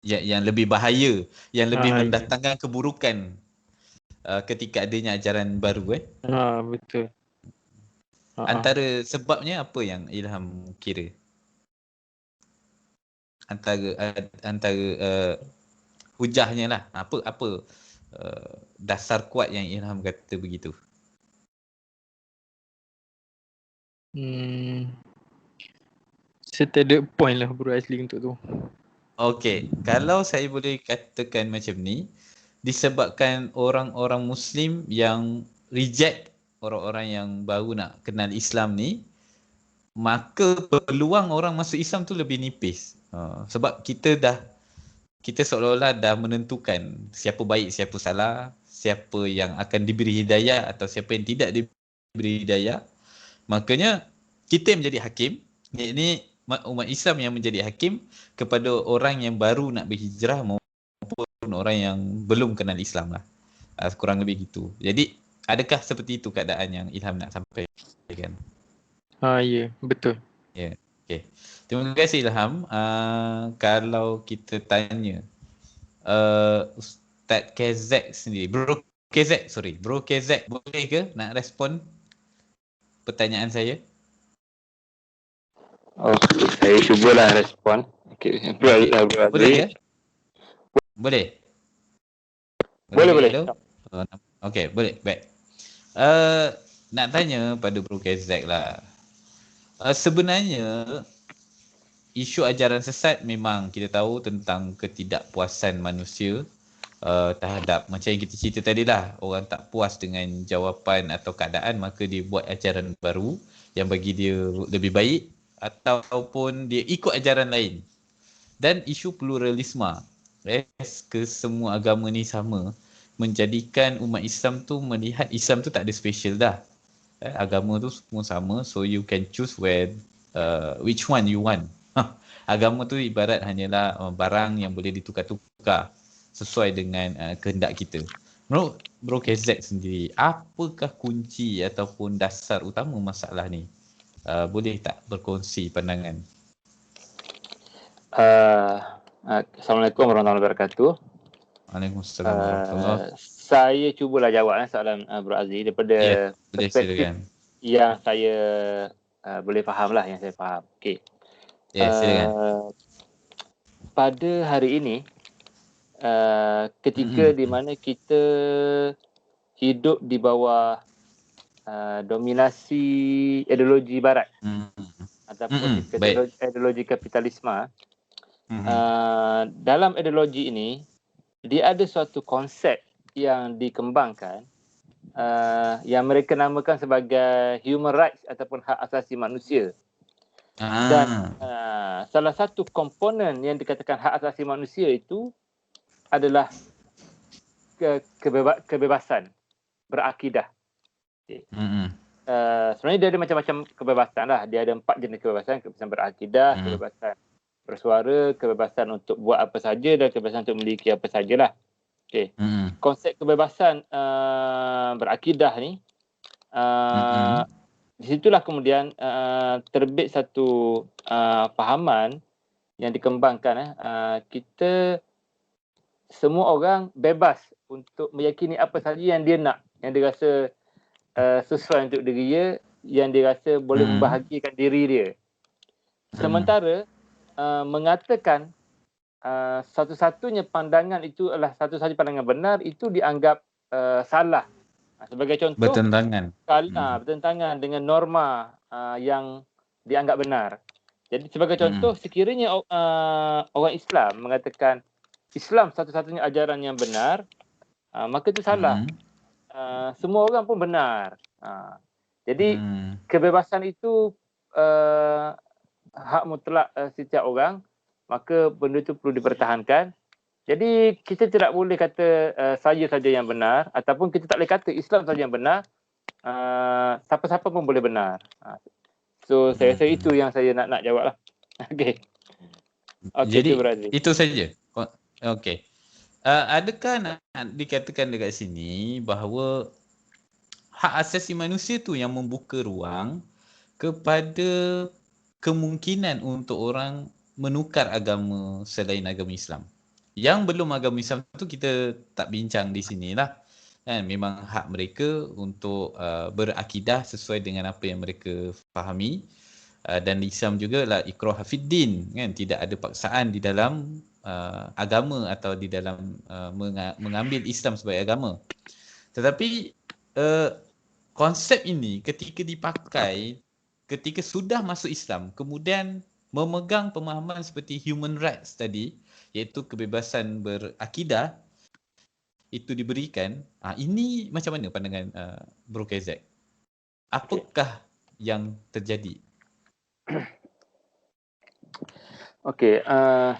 Speaker 2: Yang lebih bahaya, yang lebih mendatangkan keburukan ketika adanya ajaran baru
Speaker 5: betul.
Speaker 2: Antara sebabnya apa yang Ilham kira? Antara hujahnya lah. Apa dasar kuat yang Ilham kata begitu?
Speaker 5: Standard point lah Bro Azli untuk tu.
Speaker 2: Okey, kalau saya boleh katakan macam ni, disebabkan orang-orang Muslim yang reject orang-orang yang baru nak kenal Islam ni, maka peluang orang masuk Islam tu lebih nipis. Sebab kita seolah-olah dah menentukan siapa baik, siapa salah, siapa yang akan diberi hidayah atau siapa yang tidak diberi hidayah. Makanya kita yang menjadi hakim, ini umat Islam yang menjadi hakim kepada orang yang baru nak berhijrah maupun orang yang belum kenal Islam lah. Kurang lebih gitu. Jadi adakah seperti itu keadaan yang Ilham nak sampaikan?
Speaker 5: Ya, betul.
Speaker 2: Ya, okey. Terima kasih Ilham. Kalau kita tanya Ustaz KZ sendiri, Bro KZ boleh ke nak respon pertanyaan saya?
Speaker 1: Okey, saya cubalah respon. Okey,
Speaker 2: boleh ke? Boleh.
Speaker 1: Boleh.
Speaker 2: Okey, boleh. Baik. Nak tanya pada Bro KZ lah. Sebenarnya isu ajaran sesat memang kita tahu tentang ketidakpuasan manusia terhadap, macam yang kita cerita tadi lah, orang tak puas dengan jawapan atau keadaan, maka dia buat ajaran baru yang bagi dia lebih baik, ataupun dia ikut ajaran lain. Dan isu pluralisme, ke semua agama ni sama, menjadikan umat Islam tu melihat Islam tu tak ada special dah. Agama tu semua sama, so you can choose which one you want. Agama tu ibarat hanyalah barang yang boleh ditukar-tukar sesuai dengan kehendak kita. Menurut Bro KZ sendiri, apakah kunci ataupun dasar utama masalah ni? Boleh tak berkongsi pandangan?
Speaker 1: Assalamualaikum warahmatullahi wabarakatuh.
Speaker 2: Waalaikumsalam warahmatullahi.
Speaker 1: Saya cubalah jawab soalan Bro Azli daripada perspektif yang saya boleh faham lah, yang saya faham. Okey.
Speaker 2: Silakan.
Speaker 1: Pada hari ini, ketika di mana kita hidup di bawah dominasi ideologi barat ataupun ideologi kapitalisme, dalam ideologi ini dia ada suatu konsep yang dikembangkan yang mereka namakan sebagai human rights ataupun hak asasi manusia. Dan salah satu komponen yang dikatakan hak asasi manusia itu adalah kebebasan berakidah. Okay. Sebenarnya dia ada macam-macam kebebasan lah. Dia ada 4 jenis kebebasan. Kebebasan berakidah, kebebasan bersuara, kebebasan untuk buat apa saja, dan kebebasan untuk memiliki apa sajalah. Okay. Konsep kebebasan berakidah ni, di situlah kemudian terbit satu fahaman yang dikembangkan. Kita semua orang bebas untuk meyakini apa saja yang dia nak, yang dia rasa sesuai untuk diri dia, yang dia rasa boleh membahagiakan diri dia. Sementara mengatakan satu-satunya pandangan itu adalah satu-satunya pandangan benar, itu dianggap salah. Sebagai contoh, bertentangan dengan norma yang dianggap benar. Jadi sebagai contoh, sekiranya orang Islam mengatakan Islam satu-satunya ajaran yang benar, maka itu salah. Semua orang pun benar. Jadi kebebasan itu hak mutlak setiap orang, maka benda itu perlu dipertahankan. Jadi kita tidak boleh kata saya saja yang benar, ataupun kita tak boleh kata Islam saja yang benar. Siapa-siapa pun boleh benar. So saya rasa itu yang saya nak jawab lah. Okey.
Speaker 2: Jadi
Speaker 1: Itu berarti.
Speaker 2: itu saja. Okey. Adakah nak dikatakan dekat sini bahawa hak asasi manusia tu yang membuka ruang kepada kemungkinan untuk orang menukar agama selain agama Islam? Yang belum agama Islam tu kita tak bincang di sini lah. Kan, memang hak mereka untuk berakidah sesuai dengan apa yang mereka fahami. Dan Islam juga lah ikrah fiddin, kan, tidak ada paksaan di dalam agama atau di dalam mengambil Islam sebagai agama. Tetapi konsep ini ketika dipakai ketika sudah masuk Islam, kemudian memegang pemahaman seperti human rights tadi, iaitu kebebasan berakidah, itu diberikan, ini macam mana pandangan Bro KZ? Apakah yang terjadi?
Speaker 1: Okey,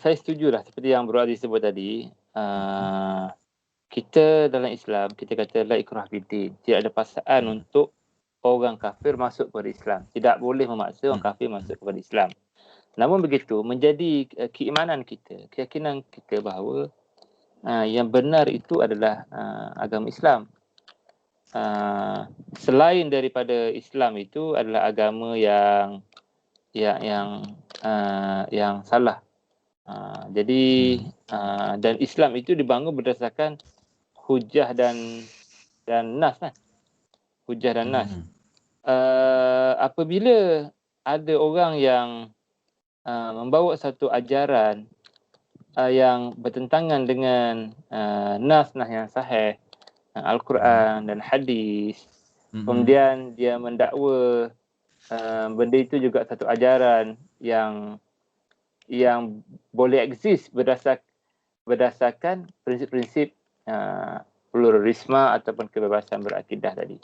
Speaker 1: saya setujulah seperti yang Bro Aziz sebut tadi. Kita dalam Islam, kita kata la ikrah fiddin. Tidak ada paksaan untuk orang kafir masuk kepada Islam. Tidak boleh memaksa orang kafir masuk kepada Islam. Namun begitu, menjadi keimanan kita, keyakinan kita bahawa yang benar itu adalah agama Islam. Selain daripada Islam itu adalah agama yang salah. Jadi dan Islam itu dibangun berdasarkan hujah dan nas lah. Hujah dan nas. Apabila ada orang yang membawa satu ajaran yang bertentangan dengan nas yang sahih, Al-Quran dan hadis, kemudian dia mendakwa benda itu juga satu ajaran yang boleh eksis berdasarkan prinsip-prinsip pluralisme ataupun kebebasan berakidah tadi.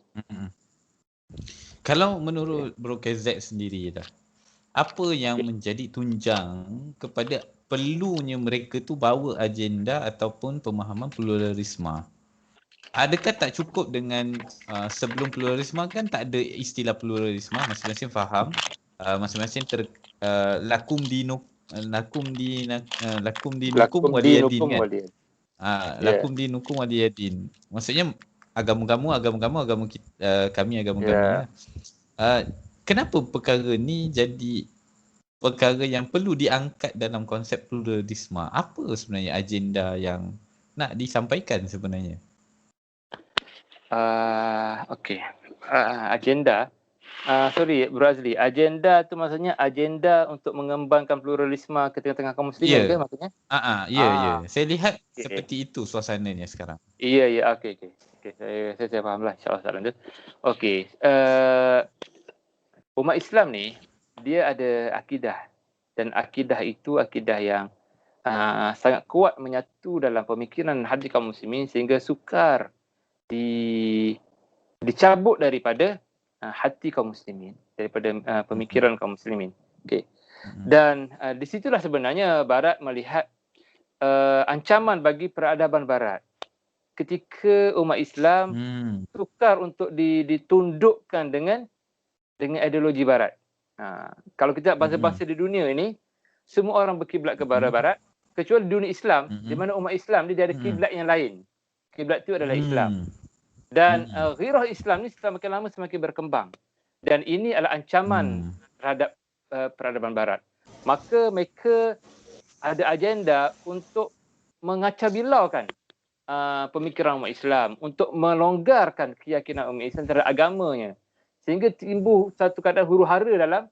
Speaker 2: Kalau menurut Bro KZ sendiri dah, apa yang menjadi tunjang kepada perlunya mereka tu bawa agenda ataupun pemahaman pluralisme? Adakah tak cukup dengan sebelum pluralisme kan tak ada istilah pluralisme, masing-masing faham, masing-masing lakum dinukum waliyadin kan. Lakum dinukum waliyadin. Maksudnya agama kita, kami agama kami. Kenapa perkara ni jadi perkara yang perlu diangkat dalam konsep pluralisme? Apa sebenarnya agenda yang nak disampaikan sebenarnya?
Speaker 1: Okey. Agenda. Sorry Bro Azli, agenda tu maksudnya agenda untuk mengembangkan pluralisme ke tengah-tengah kaum muslimin ke maksudnya?
Speaker 2: Ya. Saya lihat seperti itu suasananya sekarang.
Speaker 1: Ya. Okey. Saya fahamlah insya-Allah soalan tu. Okey. Umat Islam ni dia ada akidah, dan akidah itu akidah yang sangat kuat menyatu dalam pemikiran hati kaum muslimin sehingga sukar dicabut daripada hati kaum muslimin, daripada pemikiran kaum muslimin. Okey. Dan di situlah sebenarnya Barat melihat ancaman bagi peradaban Barat. Ketika umat Islam sukar untuk ditundukkan dengan ideologi Barat. Kalau kita bangsa-bangsa di dunia ini, semua orang berkiblat ke Barat, kecuali dunia Islam, di mana umat Islam dia ada kiblat yang lain. Kiblat itu adalah Islam. Dan ghirah Islam ni semakin lama semakin berkembang. Dan ini adalah ancaman terhadap peradaban Barat. Maka mereka ada agenda untuk mengacaubilaukan pemikiran umat Islam, untuk melonggarkan keyakinan umat Islam terhadap agamanya. Sehingga timbul satu keadaan huru-hara dalam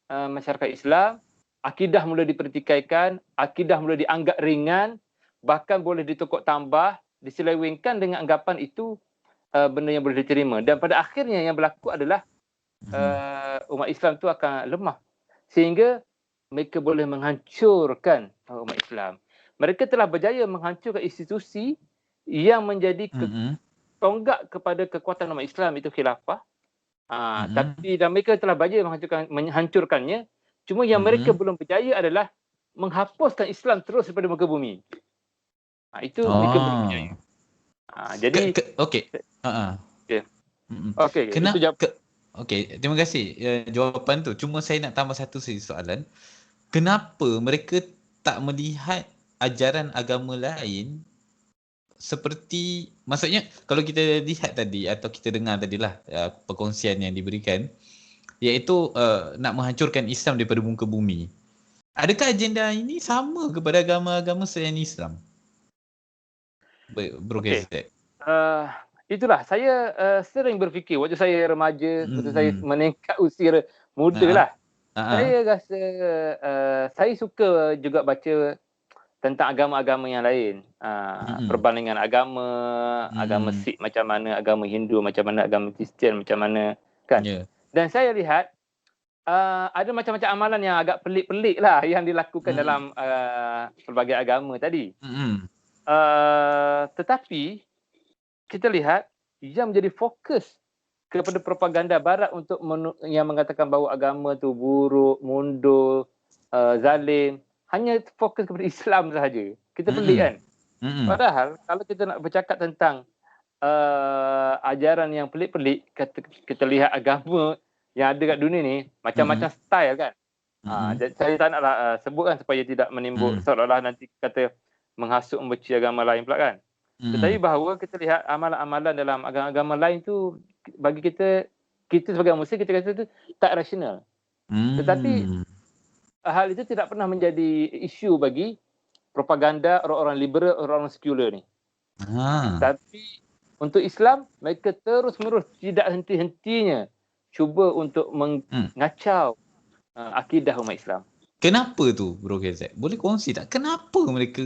Speaker 1: masyarakat Islam. Akidah mula dipertikaikan, akidah mula dianggap ringan, bahkan boleh ditokok tambah, diselewengkan dengan anggapan itu benda yang boleh diterima. Dan pada akhirnya yang berlaku adalah umat Islam tu akan lemah. Sehingga mereka boleh menghancurkan umat Islam. Mereka telah berjaya menghancurkan institusi yang menjadi tonggak kepada kekuatan umat Islam, itu khilafah. Tapi dan mereka telah berjaya menghancurkannya. Cuma yang mereka belum berjaya adalah menghapuskan Islam terus daripada muka bumi. Itu mereka berjaya. Jadi
Speaker 2: okey.
Speaker 1: okey.
Speaker 2: Mm-mm.
Speaker 1: Okey, itu jawab.
Speaker 2: Okey, terima kasih jawapan tu. Cuma saya nak tambah satu soalan. Kenapa mereka tak melihat ajaran agama lain seperti, maksudnya kalau kita lihat tadi atau kita dengar tadilah perkongsian yang diberikan, iaitu nak menghancurkan Islam daripada muka bumi. Adakah agenda ini sama kepada agama-agama selain Islam? Bro Gazette.
Speaker 1: Itulah saya sering berfikir waktu saya remaja, waktu saya meningkat usia muda lah. Saya rasa saya suka juga baca tentang agama-agama yang lain. Perbandingan agama, agama Sikh macam mana, agama Hindu macam mana, agama Kristian macam mana, kan. Dan saya lihat ada macam-macam amalan yang agak pelik-pelik lah yang dilakukan dalam pelbagai agama tadi. Tetapi kita lihat yang menjadi fokus kepada propaganda barat untuk yang mengatakan bahawa agama tu buruk, mundur, zalim, hanya fokus kepada Islam sahaja. Kita pelik kan? Padahal kalau kita nak bercakap tentang ajaran yang pelik-pelik, kita lihat agama yang ada kat dunia ni macam-macam style kan. Saya tak naklah sebutkan supaya tidak menimbul seolah-olah nanti kata menghasut membenci agama lain pula kan. Tetapi bahawa kita lihat amalan-amalan dalam agama-agama lain tu bagi kita sebagai Muslim kita kata tu tak rasional. Tetapi hal itu tidak pernah menjadi isu bagi propaganda orang-orang liberal, orang-orang sekular ni. Tapi untuk Islam mereka terus-menerus tidak henti-hentinya cuba untuk mengacau akidah umat Islam.
Speaker 2: Kenapa tu Bro Gazette? Boleh kongsi tak? Kenapa mereka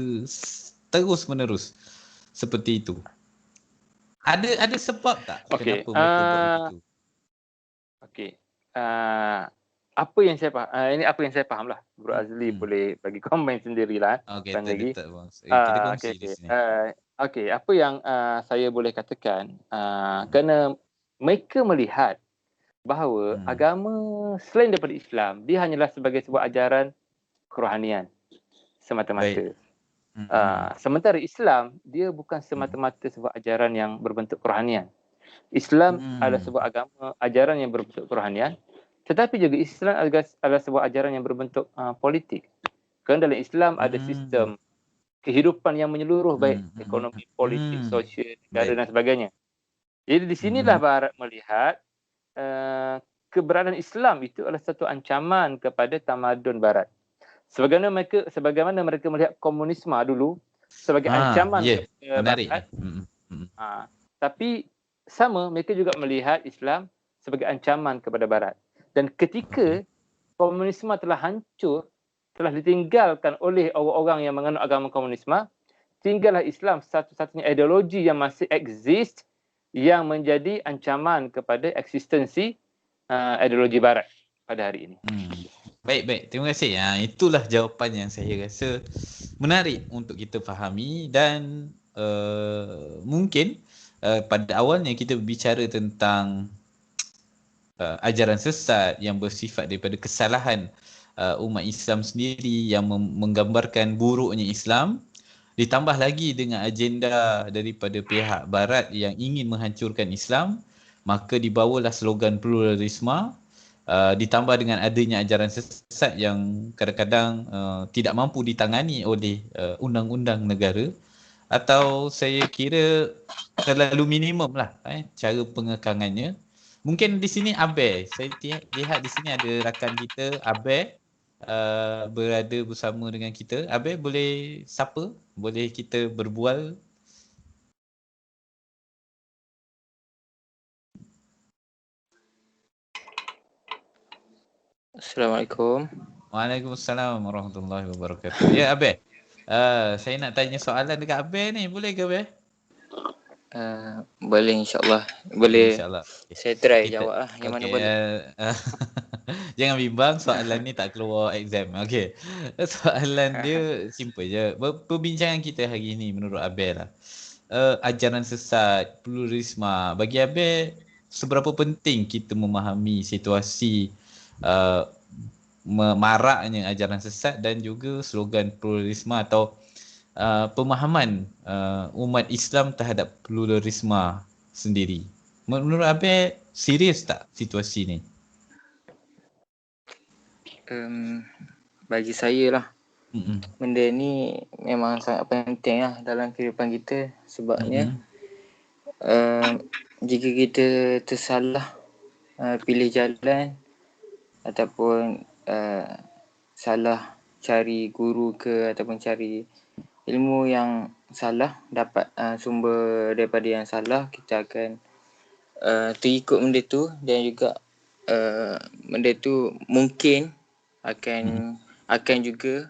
Speaker 2: terus-menerus seperti itu? Ada sebab tak kenapa mereka buat begitu?
Speaker 1: Okey. Apa yang saya faham, ini apa yang saya faham lah. Bro Azli boleh bagi komen sendirilah.
Speaker 2: Okey, kita kongsi di sini.
Speaker 1: Okey, apa yang saya boleh katakan, kerana mereka melihat bahawa agama selain daripada Islam, dia hanyalah sebagai sebuah ajaran kerohanian semata-mata. Sementara Islam, dia bukan semata-mata sebuah ajaran yang berbentuk kerohanian. Islam adalah sebuah agama, ajaran yang berbentuk kerohanian, tetapi juga Islam adalah sebuah ajaran yang berbentuk politik. Kerana dalam Islam ada sistem kehidupan yang menyeluruh, baik ekonomi, politik, sosial, negara dan sebagainya. Jadi di sinilah Barat melihat keberadaan Islam itu adalah satu ancaman kepada tamadun Barat. Sebagaimana mereka melihat komunisme dulu sebagai ancaman kepada Barat. Tapi sama mereka juga melihat Islam sebagai ancaman kepada Barat. Dan ketika komunisme telah hancur, telah ditinggalkan oleh orang-orang yang menganut agama komunisme, tinggallah Islam satu-satunya ideologi yang masih exist yang menjadi ancaman kepada eksistensi ideologi Barat pada hari ini.
Speaker 2: Baik. Terima kasih. Itulah jawapan yang saya rasa menarik untuk kita fahami dan mungkin pada awalnya kita berbicara tentang ajaran sesat yang bersifat daripada kesalahan umat Islam sendiri yang menggambarkan buruknya Islam, ditambah lagi dengan agenda daripada pihak Barat yang ingin menghancurkan Islam, maka dibawalah slogan pluralisme, ditambah dengan adanya ajaran sesat yang kadang-kadang tidak mampu ditangani oleh undang-undang negara, atau saya kira terlalu minimum lah cara pengekangannya. Mungkin di sini Abe, saya lihat di sini ada rakan kita Abe berada bersama dengan kita. Abe boleh sapa? Boleh kita berbual?
Speaker 6: Assalamualaikum.
Speaker 2: Waalaikumsalam warahmatullahi wabarakatuh. Ya Abe, saya nak tanya soalan dekat Abe ni, boleh ke Abe?
Speaker 6: Boleh insyaAllah. Boleh
Speaker 2: InsyaAllah.
Speaker 6: saya try jawab lah yang mana boleh.
Speaker 2: Jangan bimbang, soalan ni tak keluar exam. Okey. Soalan dia simple je. Perbincangan kita hari ni menurut Abel lah. Ajaran sesat, pluralisme. Bagi Abel, seberapa penting kita memahami situasi maraknya ajaran sesat dan juga slogan pluralisme atau pemahaman umat Islam terhadap pluralisme sendiri. Menurut Abel, serius tak situasi ni?
Speaker 6: Bagi saya lah,
Speaker 2: Mm-mm.
Speaker 6: benda ni memang sangat penting lah dalam kehidupan kita. Sebabnya jika kita tersalah pilih jalan ataupun salah cari guru ke ataupun cari ilmu yang salah, dapat sumber daripada yang salah, kita akan terikut benda tu, dan juga benda tu mungkin akan juga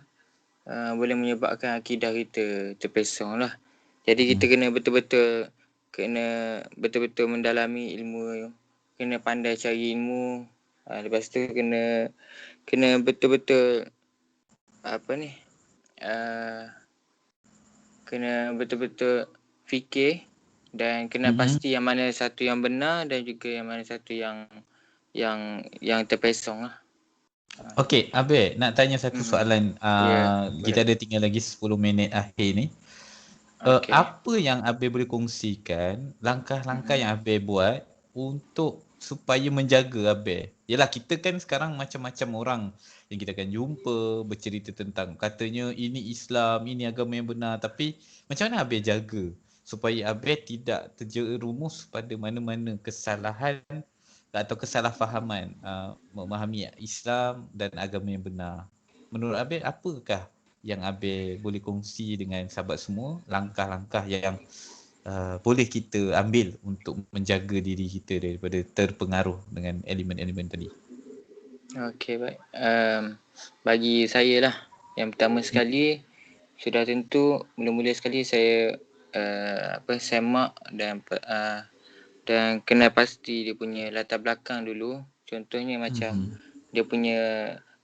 Speaker 6: boleh menyebabkan akidah kita terpesong lah. Jadi kita kena betul-betul mendalami ilmu, kena pandai cari ilmu, lepas tu kena betul-betul kena betul-betul fikir dan kena pasti yang mana satu yang benar dan juga yang mana satu yang terpesong lah.
Speaker 2: Okey, Abel, nak tanya satu soalan. Kita ada tinggal lagi 10 minit akhir ni. Apa yang Abel boleh kongsikan, langkah-langkah yang Abel buat untuk supaya menjaga Abel? Yalah, kita kan sekarang macam-macam orang yang kita akan jumpa bercerita tentang katanya ini Islam, ini agama yang benar, tapi macam mana Abel jaga supaya Abel tidak terjerumus pada mana-mana kesalahan atau kesalahfahaman memahami Islam dan agama yang benar? Menurut Abel, apakah yang Abel boleh kongsi dengan sahabat semua, langkah-langkah yang boleh kita ambil untuk menjaga diri kita daripada terpengaruh dengan elemen-elemen tadi?
Speaker 6: Okey, baik. Bagi saya lah, yang pertama sekali, sudah tentu mula-mula sekali saya semak dan kenal pasti dia punya latar belakang dulu. Contohnya macam dia punya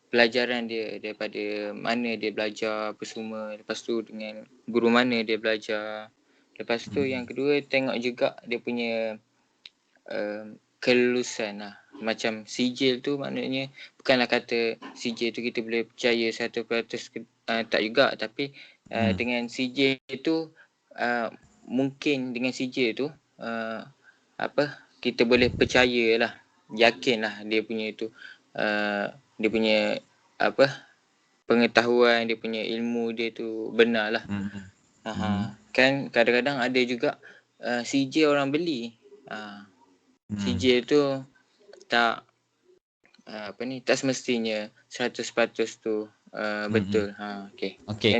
Speaker 6: pelajaran dia, daripada mana dia belajar apa semua, lepas tu dengan guru mana dia belajar. Lepas tu yang kedua, tengok juga dia punya kelulusan lah. Macam sijil tu maknanya bukanlah kata sijil tu kita boleh percaya 100% tak juga, tapi dengan sijil tu mungkin dengan sijil tu kita boleh percayalah, yakinlah dia punya itu dia punya pengetahuan, dia punya ilmu dia tu benar lah. Kan kadang-kadang ada juga sijil orang beli. Sijil tu tak tak semestinya 100% tu betul.
Speaker 2: Okey,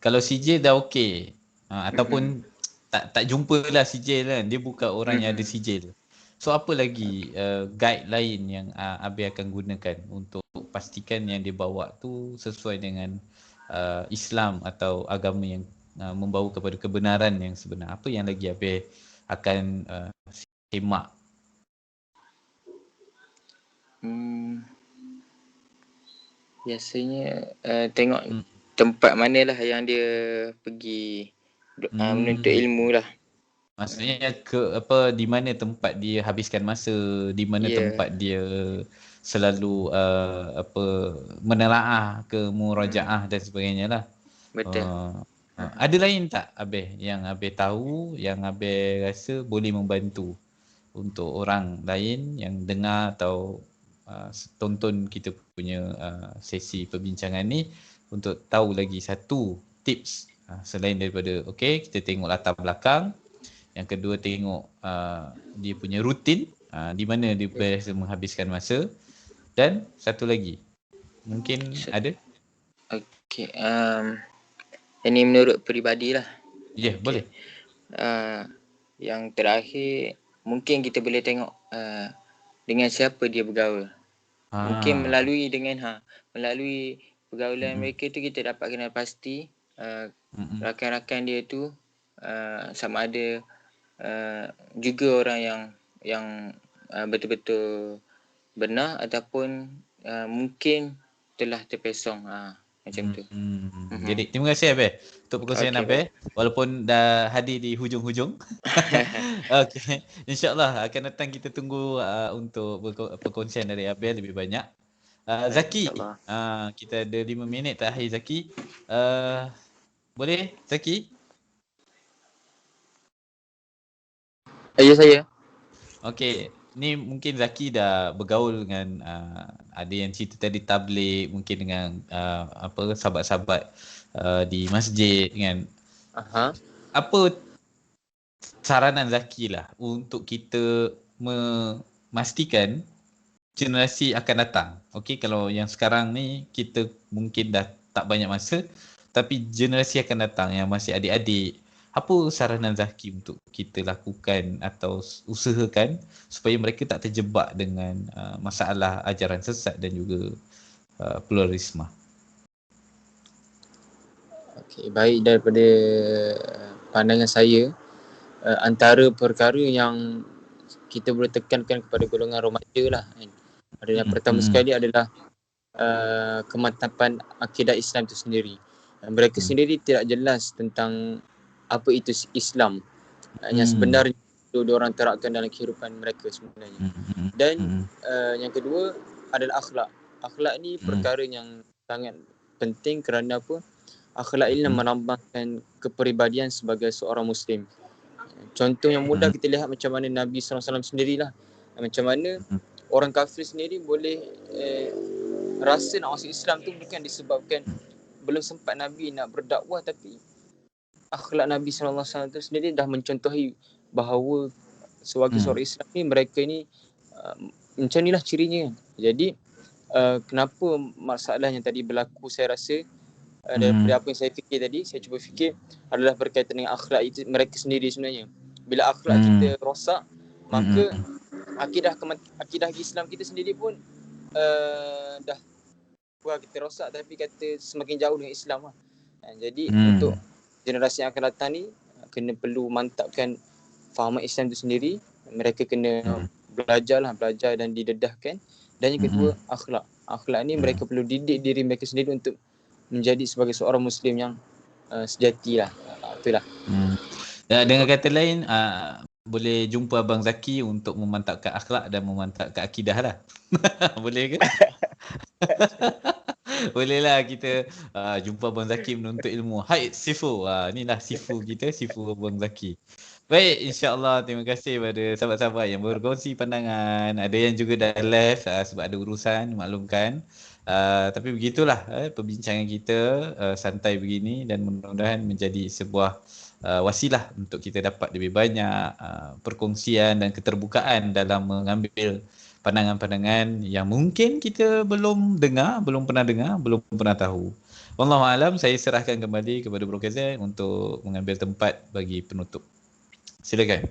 Speaker 2: kalau sijil dah okey. Ataupun tak jumpalah sijil kan. Dia bukan orang yang ada sijil. So apa lagi guide lain yang Abi akan gunakan untuk pastikan yang dia bawa tu sesuai dengan Islam atau agama yang membawa kepada kebenaran yang sebenar? Apa yang lagi Abi akan semak?
Speaker 6: Biasanya tengok tempat manalah yang dia pergi menuntut ilmu lah.
Speaker 2: Maksudnya di mana tempat dia habiskan masa, di mana tempat dia selalu menelaah ke murajaah dan sebagainya lah.
Speaker 6: Betul.
Speaker 2: Ada lain tak Abel yang Abel tahu, yang Abel rasa boleh membantu untuk orang lain yang dengar atau tonton kita punya sesi perbincangan ni, untuk tahu lagi satu tips selain daripada kita tengok latar belakang, yang kedua tengok dia punya rutin, di mana dia biasa menghabiskan masa, dan satu lagi mungkin ada?
Speaker 6: Okey, ini menurut peribadi lah.
Speaker 2: Ya, boleh.
Speaker 6: Yang terakhir, mungkin kita boleh tengok dengan siapa dia bergaul. Mungkin melalui pergaulan mereka tu kita dapat kenal pasti rakan-rakan dia tu sama ada juga orang yang betul-betul benar ataupun mungkin telah terpesong macam tu.
Speaker 2: Jadi terima kasih Abel untuk perkongsian Abel, walaupun dah hadir di hujung-hujung. Okey, insya-Allah akan datang, kita tunggu untuk perkongsian dari Abel lebih banyak. Zaki, kita ada 5 minit terakhir Zaki. Boleh Zaki?
Speaker 6: Ya saya.
Speaker 2: Okey, ni mungkin Zaki dah bergaul dengan ada yang cerita tadi tabligh, mungkin dengan apa sahabat-sahabat di masjid kan.
Speaker 6: Aha.
Speaker 2: Apa saranan Zaki lah untuk kita memastikan generasi akan datang. Okey, kalau yang sekarang ni kita mungkin dah tak banyak masa, tapi generasi akan datang yang masih adik-adik, apa saranan Zaki untuk kita lakukan atau usahakan supaya mereka tak terjebak dengan masalah ajaran sesat dan juga pluralisme?
Speaker 3: Okey, baik, daripada pandangan saya, antara perkara yang kita boleh tekankan kepada golongan remaja lah kan. Ada yang pertama sekali adalah kemantapan akidah Islam itu sendiri. Mereka sendiri tidak jelas tentang apa itu Islam yang sebenarnya diorang terapkan dalam kehidupan mereka sebenarnya. Dan yang kedua adalah akhlak. Akhlak ni perkara yang sangat penting kerana apa? Akhlak ini melambangkan kepribadian sebagai seorang Muslim. Contoh yang mudah kita lihat macam mana Nabi SAW sendirilah. Macam mana orang kafir sendiri boleh rasa nak masuk Islam tu bukan disebabkan belum sempat Nabi nak berdakwah, tapi akhlak Nabi SAW tu sendiri dah mencontohi bahawa sebagai seorang Islam ni mereka ni macam inilah cirinya. Jadi kenapa masalah yang tadi berlaku, saya rasa daripada apa yang saya fikir tadi, saya cuba fikir adalah berkaitan dengan akhlak itu mereka sendiri sebenarnya. Bila akhlak kita rosak, maka akidah Islam kita sendiri pun dah kita rosak, tapi kata semakin jauh dengan Islam lah. Jadi untuk generasi yang akan datang ni kena perlu mantapkan fahaman Islam itu sendiri. Mereka kena belajar dan didedahkan. Dan yang kedua, akhlak. Akhlak ni mereka perlu didik diri mereka sendiri untuk menjadi sebagai seorang Muslim yang sejati lah. Itulah.
Speaker 2: Dengan kata lain, boleh jumpa Abang Zaki untuk memantapkan akhlak dan memantapkan akidah lah. Boleh ke? Bolehlah kita jumpa Abang Zaki menuntut ilmu. Hai Sifu. Inilah Sifu kita, Sifu Abang Zaki. Baik, insya-Allah terima kasih kepada sahabat-sahabat yang berkongsi pandangan. Ada yang juga dah left sebab ada urusan, maklumkan. Tapi begitulah perbincangan kita santai begini, dan mudah-mudahan menjadi sebuah wasilah untuk kita dapat lebih banyak perkongsian dan keterbukaan dalam mengambil pandangan-pandangan yang mungkin kita belum pernah dengar, belum pernah tahu. Wallahu alam, saya serahkan kembali kepada Bro KZ untuk mengambil tempat bagi penutup. Silakan.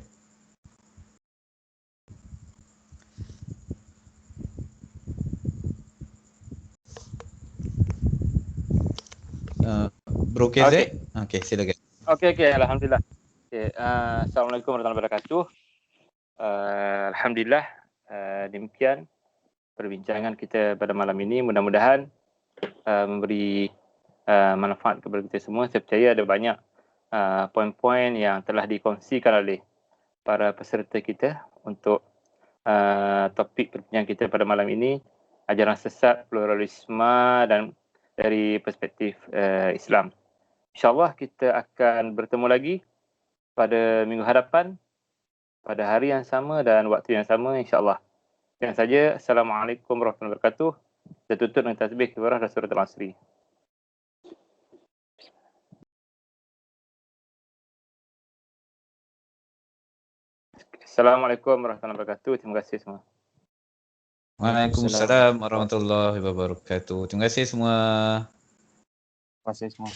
Speaker 2: Bro KZ, okey silakan.
Speaker 1: Okey, alhamdulillah. Assalamualaikum warahmatullahi wabarakatuh. Alhamdulillah, demikian perbincangan kita pada malam ini. Mudah-mudahan memberi manfaat kepada kita semua. Saya percaya ada banyak poin-poin yang telah dikongsikan oleh para peserta kita untuk topik perbincangan kita pada malam ini, ajaran sesat, pluralisme dan dari perspektif Islam. InsyaAllah kita akan bertemu lagi pada minggu hadapan, pada hari yang sama dan waktu yang sama, insyaAllah. Sekian saja. Assalamualaikum warahmatullahi wabarakatuh. Kita tutup dengan tasbih kibarah dan surat Al-Asri. Assalamualaikum warahmatullahi wabarakatuh. Terima kasih semua.
Speaker 2: Waalaikumsalam warahmatullahi wabarakatuh. Terima kasih semua.
Speaker 3: Terima kasih semua.